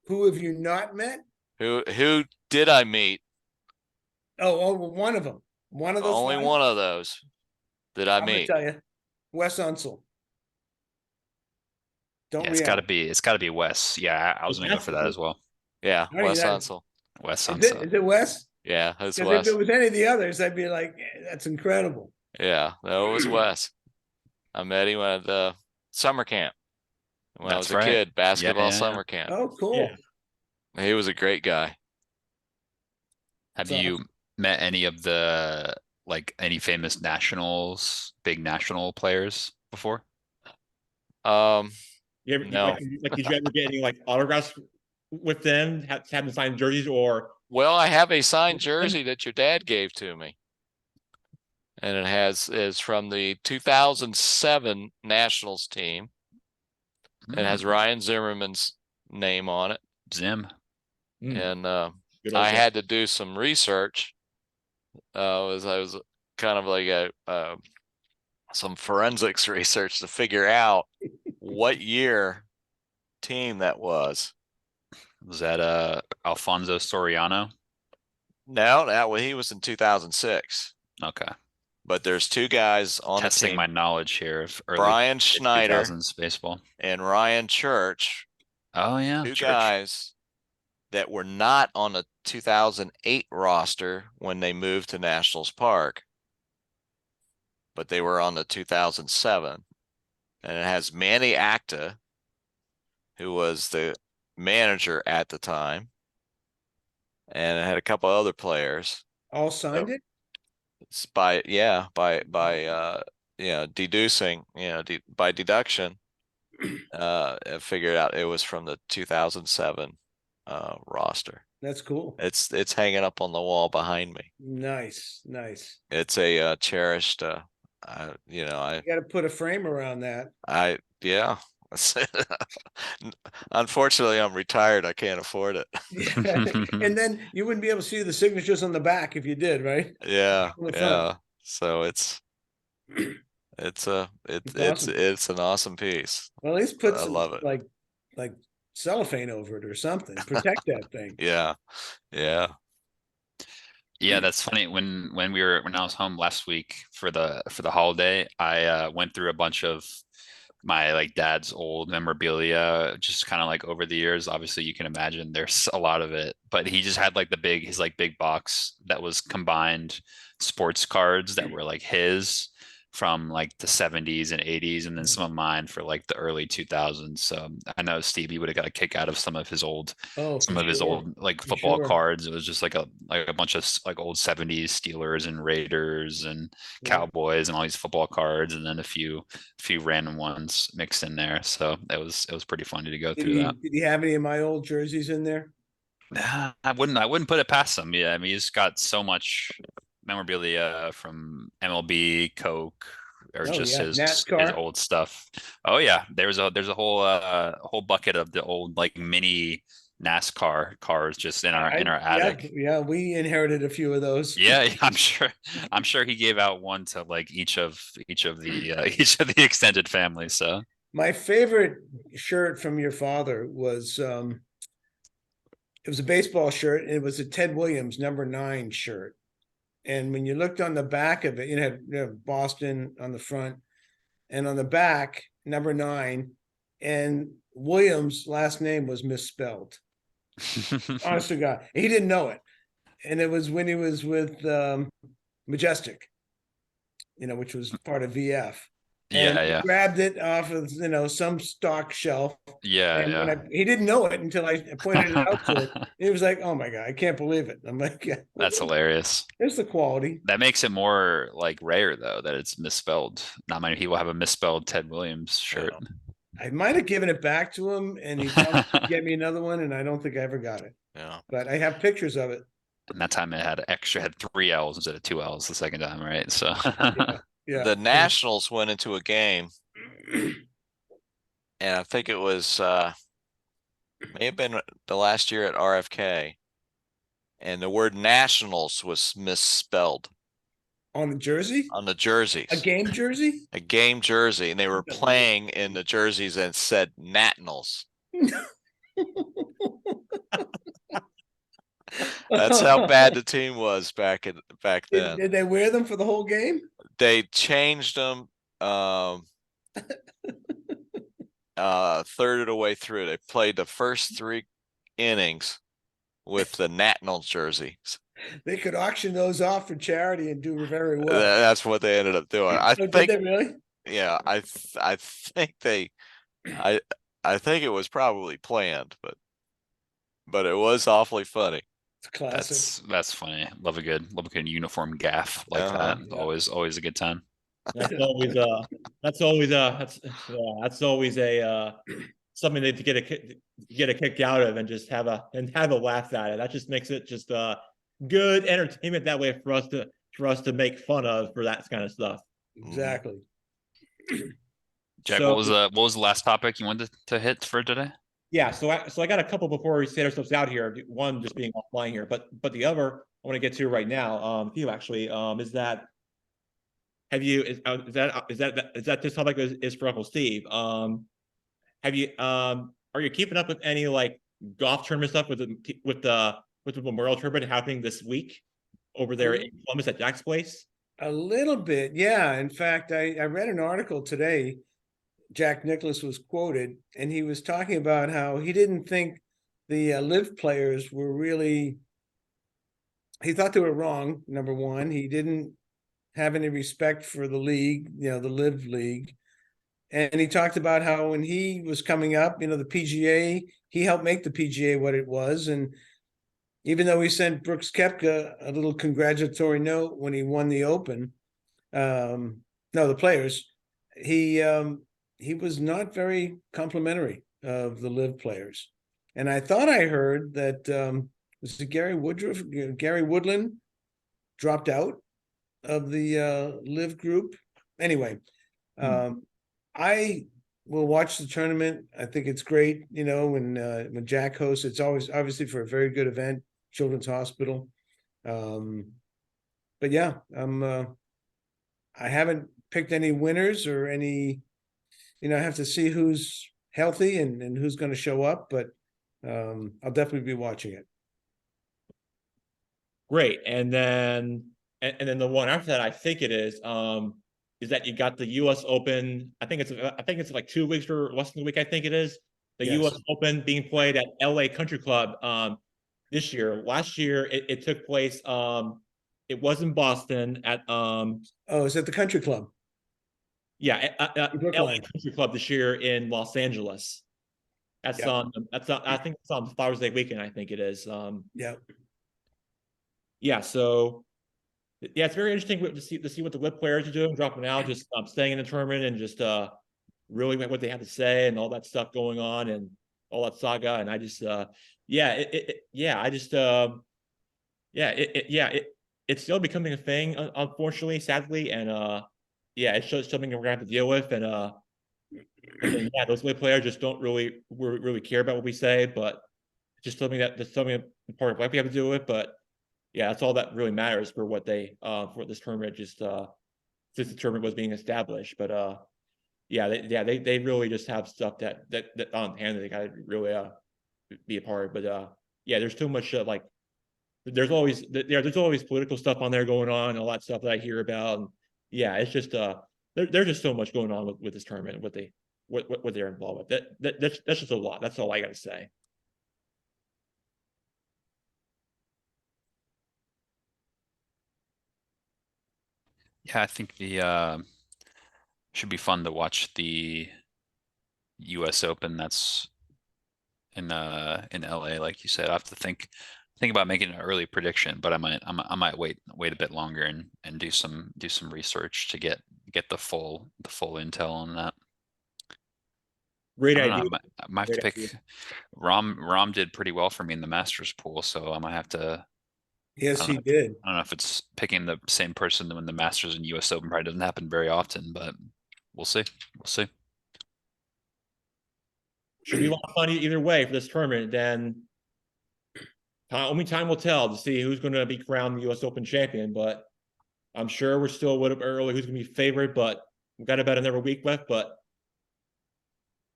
Who have you not met? Who did I meet? Oh, one of them. One of those. Only one of those did I meet. I'm gonna tell you, Wes Unseld. Don't it's gotta be Wes. Yeah, I was gonna go for that as well. Yeah, Wes Unseld. Wes Unseld. Is it Wes? Yeah, it's Because Wes. if it was any of the others, I'd be like, that's incredible. Yeah, no, it was Wes. I met him at the summer camp when I was a kid, basketball summer camp. Oh, cool. Yeah. He was a great guy. Have you met any of the any famous big national players before? No. Did you ever get any autographs with them? Have them signed jerseys or? Well, I have a signed jersey that your dad gave to me, and it is from the 2007 Nationals team. It has Ryan Zimmerman's name on it. Zim. And I had to do some research. I was kind of like some forensics research to figure out what year team that was. Was that Alfonso Soriano? No, he was in 2006. Okay. But there's two guys on Testing the team. my knowledge here of early Brian Schneider 2000s baseball and Ryan Church. Oh yeah, two guys that were not on the 2008 roster when they moved to Nationals Park, but they were on the 2007. And it has Manny Acta, who was the manager at the time, and it had a couple other players. All signed it? It's by deducing, by deduction, I figured out it was from the 2007 roster. That's cool. It's hanging up on the wall behind me. Nice. It's a cherished you got to put a frame around that. Unfortunately, I'm retired. I can't afford it. And then you wouldn't be able to see the signatures on the back if you did, right? Yeah. So it's an awesome piece. Well, at least put I some love it. like cellophane over it or something. Protect that thing. Yeah. Yeah, that's funny. When I was home last week for the holiday, I went through a bunch of my dad's old memorabilia, just kind of over the years. Obviously, you can imagine there's a lot of it, but he just had his big box that was combined sports cards that were his from the 70s and 80s, and then some of mine for the early 2000s. So I know Stevie would have got a kick out of some of his old football cards. It was just a bunch of old 70s Steelers and Raiders and Cowboys and all these football cards, and then a few random ones mixed in there. So it was pretty funny to go through that. Did he have any of my old jerseys in there? I wouldn't put it past him. Yeah, I mean, he's got so much memorabilia from MLB, Coke, or his old stuff. Oh yeah, there's a whole bucket of the old mini NASCAR cars just in our attic. Yeah, we inherited a few of those. Yeah, I'm sure he gave out one to like each of the each of the extended family. So My favorite shirt from your father was it was a baseball shirt, and it was a Ted Williams #9 shirt. And when you looked on the back of it, you had Boston on the front, and on the back, #9, and Williams' last name was misspelled. Honest to God, he didn't know it, and it was when he was with Majestic, which was part of VF. And yeah, he yeah, grabbed it off of some stock shelf. yeah, And yeah. he didn't know it until I pointed it out to him. He was like, "Oh my God, I can't believe it." I'm like, "Yeah, That's hilarious. there's the quality." That makes it more like rare though that it's misspelled. Not many people have a misspelled Ted Williams shirt. I might have given it back to him, and he promised to get me another one, and I don't think I ever got it. Yeah. But I have pictures of it. And that time it had 3 L's instead of 2 L's the second time, right? So Yeah. The Nationals went into a game, and I think it was may have been the last year at RFK, and the word Nationals was misspelled On the jersey? on the jerseys. A game jersey? A game jersey, and they were playing in the jerseys and it said Nationals. That's how bad the team was back then. Did they wear them for the whole game? They changed them third of the way through. They played the first 3 innings with the Nationals jerseys. They could auction those off for charity and do very well. That's what they ended up doing. I Did think they really? yeah, I think I think it was probably planned, but it was awfully funny. It's classic. that's funny. Love a good uniform gaff like that. Yeah. Always a good time. That's always a something to get a kick out of and just have a laugh at it. That just makes it just good entertainment that way for us to make fun of for that kind of stuff. Exactly. Jack, So- what was the last topic you wanted to hit for today? Yeah, so I got a couple before we set ourselves out here. One just being offline here, but the other I want to get to right now, Theo, actually, is that have you is that this topic is for Uncle Steve? Have you are you keeping up with any like golf tournament stuff with the Memorial Tournament happening this week over there in Columbus at Jack's place? A little bit, yeah. In fact, I read an article today. Jack Nicklaus was quoted, and he was talking about how he didn't think the live players were really. He thought they were wrong. Number one, he didn't have any respect for the league, the live league. And he talked about how when he was coming up, the PGA, he helped make the PGA what it was. And even though he sent Brooks Koepka a little congratulatory note when he won the Open, the Players, he was not very complimentary of the live players. And I thought I heard that was it Gary Woodland dropped out of the live group. Anyway, I will watch the tournament. I think it's great, when Jack hosts. It's always obviously for a very good event, Children's Hospital. But yeah, I haven't picked any winners or any. I have to see who's healthy and who's going to show up, but I'll definitely be watching it. Great, and then the one after that, I think it is that you got the U.S. Open. I think it's like 2 weeks or less than a week. I think it is the Yes. U.S. Open being played at L.A. Country Club this year. Last year it took place. It was in Boston at is it the Country Club? Yeah, Brookline. LA Country Club this year in Los Angeles. That's Yeah. on. I think it's on Father's Day weekend. I think it is. Yeah. Yeah. So, yeah, it's very interesting to see what the LIV players are doing, dropping out, just staying in the tournament, and just really what they have to say and all that stuff going on and all that saga. And I just, it's still becoming a thing, unfortunately, sadly, and it's just something we're gonna have to deal with, and those LIV players just don't really care about what we say, but just something that's something part of life we have to deal with. But yeah, that's all that really matters for what they for this tournament. Just since the tournament was being established, but yeah, they really just have stuff that on hand that they gotta really be a part of. But yeah, there's too much like there's always political stuff on there going on, and all that stuff that I hear about. And yeah, it's just there's just so much going on with this tournament, what they're involved with. That's just a lot. That's all I gotta say. Yeah, I think the should be fun to watch the US Open that's in LA, like you said. I have to think about making an early prediction, but I might wait a bit longer and do some research to get the full intel on that. Great I don't idea. know, I might have to Great pick idea. Rom did pretty well for me in the Masters pool, so I might have to. Yes, I he don't did. I don't know if it's picking the same person when the Masters and US Open probably doesn't happen very often, but we'll see. We'll see. Should be a lot of fun either way for this tournament. Then only time will tell to see who's going to be crowned the U.S. Open champion. But I'm sure we're still a little bit early who's going to be favored. But we've got about another week left. But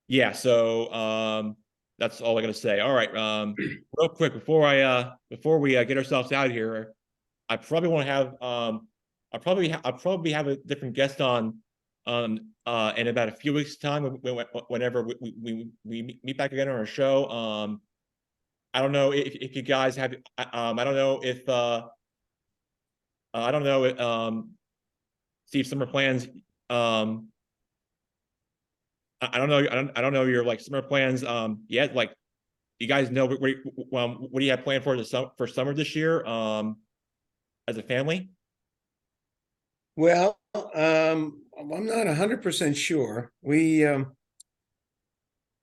yeah, so that's all I got to say. All right, real quick before we get ourselves out of here, I probably want to have I'll probably have a different guest on in about a few weeks' time whenever we meet back again on our show. I don't know if you guys have I don't know if I don't know Steve summer plans I don't know I don't know your like summer plans yet, like you guys know what do you have planned for summer this year as a family? Well, I'm not 100% sure. We're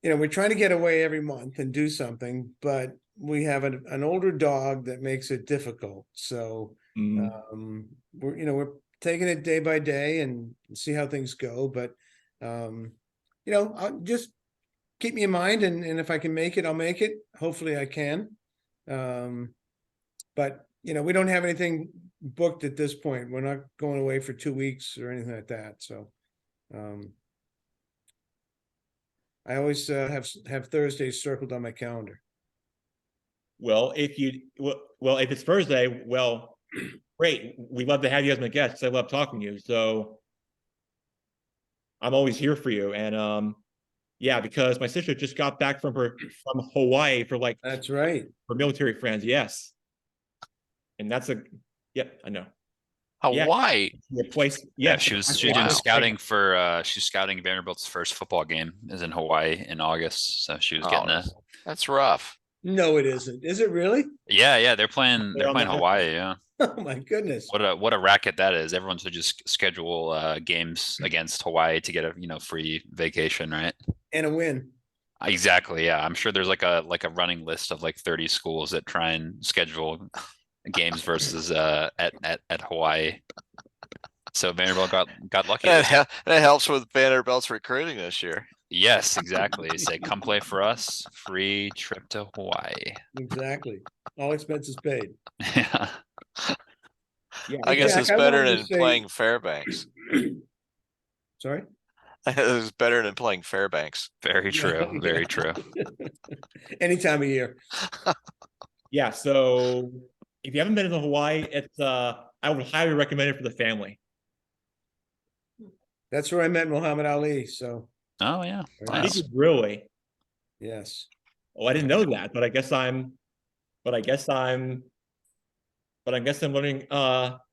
trying to get away every month and do something, but we have an older dog that makes it difficult. So we're taking it day by day and see how things go. But I'll just keep me in mind, and if I can make it, I'll make it. Hopefully I can. But we don't have anything booked at this point. We're not going away for 2 weeks or anything like that. So I always have Thursdays circled on my calendar. Well, if it's Thursday, well, great. We love to have you as my guest. I love talking to you. So I'm always here for you. And yeah, because my sister just got back from Hawaii for That's right. For military friends. Yes. And that's I know. Hawaii. Yeah, place. Yeah, Yes. she was doing scouting for she's scouting Vanderbilt's first football game is in Hawaii in August. So she was getting that's rough. No, it isn't. Is it really? Yeah, they're playing Hawaii, yeah. Oh my goodness. What a racket that is. Everyone should just schedule games against Hawaii to get a free vacation, right? And a win. Exactly, yeah. I'm sure there's like a running list of like 30 schools that try and schedule games versus at Hawaii. So Vanderbilt got lucky. That helps with Vanderbilt's recruiting this year. Yes, exactly. Say, come play for us. Free trip to Hawaii. Exactly. All expenses paid. Yeah. I guess it's better than playing Fairbanks. Sorry? It's better than playing Fairbanks. Very true. Very true. Any time of year. Yeah. So if you haven't been to Hawaii, it's I would highly recommend it for the family. That's where I met Muhammad Ali. So. Oh yeah. Nice. Really? Yes. Oh, I didn't know that, but I guess I'm learning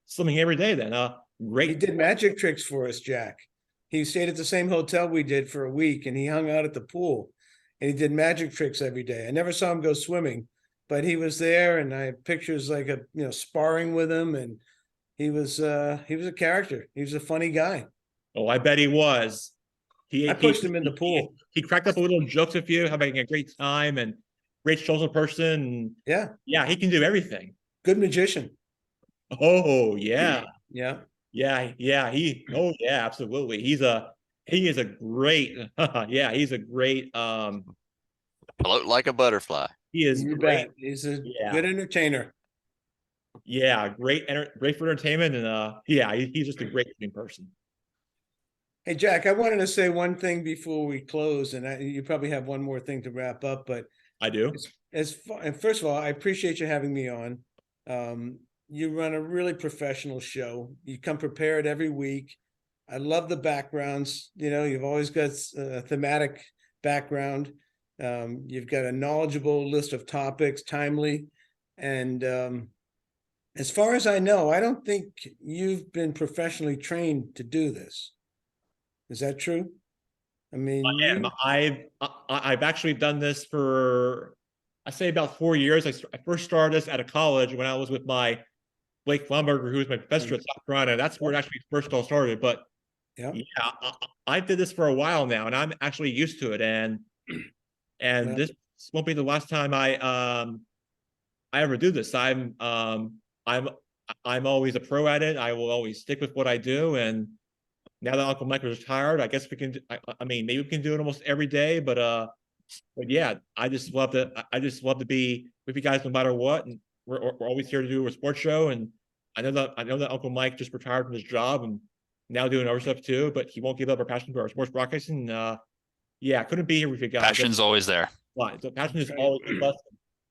something every day then. Great. He did magic tricks for us, Jack. He stayed at the same hotel we did for a week, and he hung out at the pool, and he did magic tricks every day. I never saw him go swimming, but he was there, and I have pictures like sparring with him, and he was a character. He was a funny guy. Oh, I bet he was. I pushed him in the pool. He cracked up a little jokes with you, having a great time, and great social person. Yeah, he can do everything. Good magician. Oh yeah, yeah. Oh yeah, absolutely. He is a great. Yeah, he's a great. Float like a butterfly. He is You great. bet. He's a Yeah. good entertainer. Yeah, great for entertainment, and yeah, he's just a great looking person. Hey, Jack, I wanted to say one thing before we close, and you probably have one more thing to wrap up, but I do. and first of all, I appreciate you having me on. You run a really professional show. You come prepared every week. I love the backgrounds. You know, you've always got a thematic background. You've got a knowledgeable list of topics, timely, and as far as I know, I don't think you've been professionally trained to do this. Is that true? I mean, I've actually done this for, I say about 4 years. I first started this out of college when I was with my Blake Lumberger, who was my professor at South Carolina. That's where it actually first all started. But yeah, I did this for a while now, and I'm actually used to it. And Well- this won't be the last time I ever do this. I'm always a pro at it. I will always stick with what I do. And now that Uncle Mike is retired, I guess we can. I mean, maybe we can do it almost every day. But yeah, I just love to be with you guys no matter what. And we're always here to do a sports show. And I know that Uncle Mike just retired from his job and now doing other stuff too. But he won't give up our passion for our sports broadcasting. Yeah, I couldn't be here with you guys. Passion's always there. Why? The passion is That's right. always with us.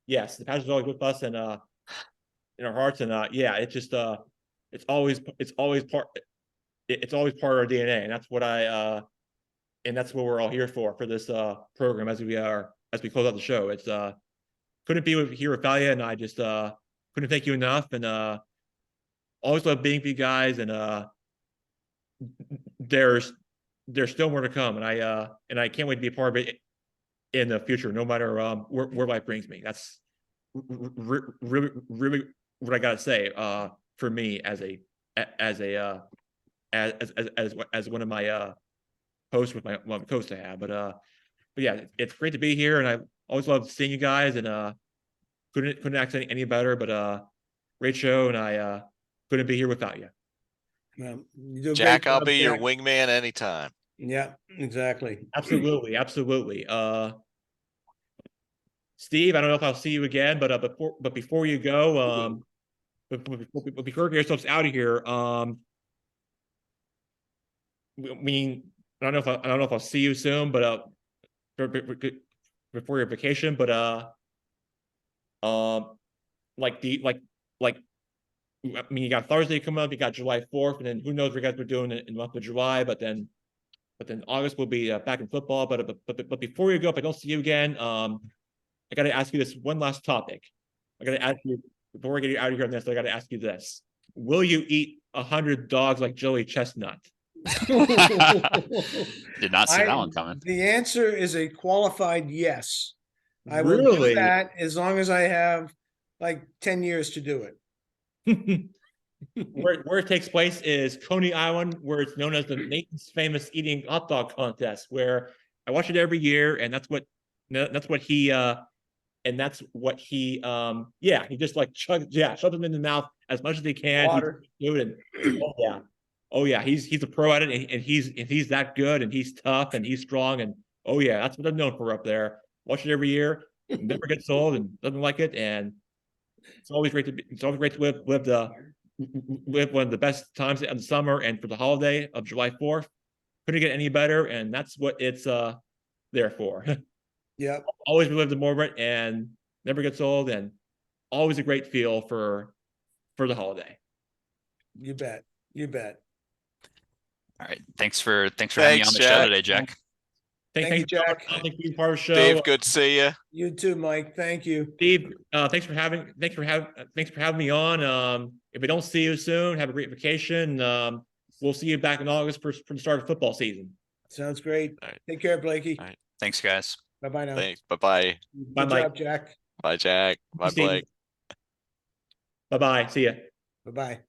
Yes, the passion is always with us and in our hearts. And yeah, it's just it's always part it's always part of our DNA. And that's what and that's what we're all here for this program as we close out the show. It's couldn't be here without you, and I just couldn't thank you enough. And always love being with you guys. And there's still more to come, and I can't wait to be a part of it in the future, no matter where life brings me. That's really what I gotta say for me as one of my hosts with my co-host to have. But yeah, it's great to be here, and I always love seeing you guys. And couldn't ask any better. But great show, and I couldn't be here without you. you do a Jack, great I'll job, be your Jack. wingman anytime. Yeah, exactly. Absolutely. Steve, I don't know if I'll see you again, but before you go, before we get ourselves out of here, I mean, I don't know if I'll see you soon, but before your vacation. But like I mean, you got Thursday coming up, you got July 4th, and then who knows what you guys were doing in the month of July. But then August will be back in football. But before you go, if I don't see you again, I got to ask you this one last topic. I got to ask you before I get you out of here on this. I got to ask you this: will you eat 100 dogs like Joey Chestnut? Did not see that one coming. The answer is a qualified yes. I will Really? do that as long as I have like 10 years to do it. Where it takes place is Coney Island, where it's known as the Nathan's Famous Eating Hot Dog Contest, where I watch it every year, and that's what he yeah, he just like shoves them in the mouth as much as he can. Water. Oh yeah, he's a pro at it, and he's that good, and he's tough, and he's strong, and oh yeah, that's what I'm known for up there. Watch it every year, never gets old, and doesn't like it, and it's always great to live one of the best times in the summer and for the holiday of July 4th. Couldn't get any better, and that's what it's there for. Yep. Always relive the moment and never gets old, and always a great feel for the holiday. You bet. All right. Thanks for having me on the show today, Jack. Thank you, Jack. Thank you for being part of the show. Dave, good to see you. You too, Mike. Thank you. Steve, thanks for having me on. If we don't see you soon, have a great vacation. We'll see you back in August for the start of football season. Sounds great. All right. Take care, Blakey. All right. Thanks, guys. Bye-bye now. Thanks. Bye-bye. Bye, Good Mike. job, Jack. Bye, Jack. Bye, Steve. Blake. Bye-bye. See ya. Bye-bye.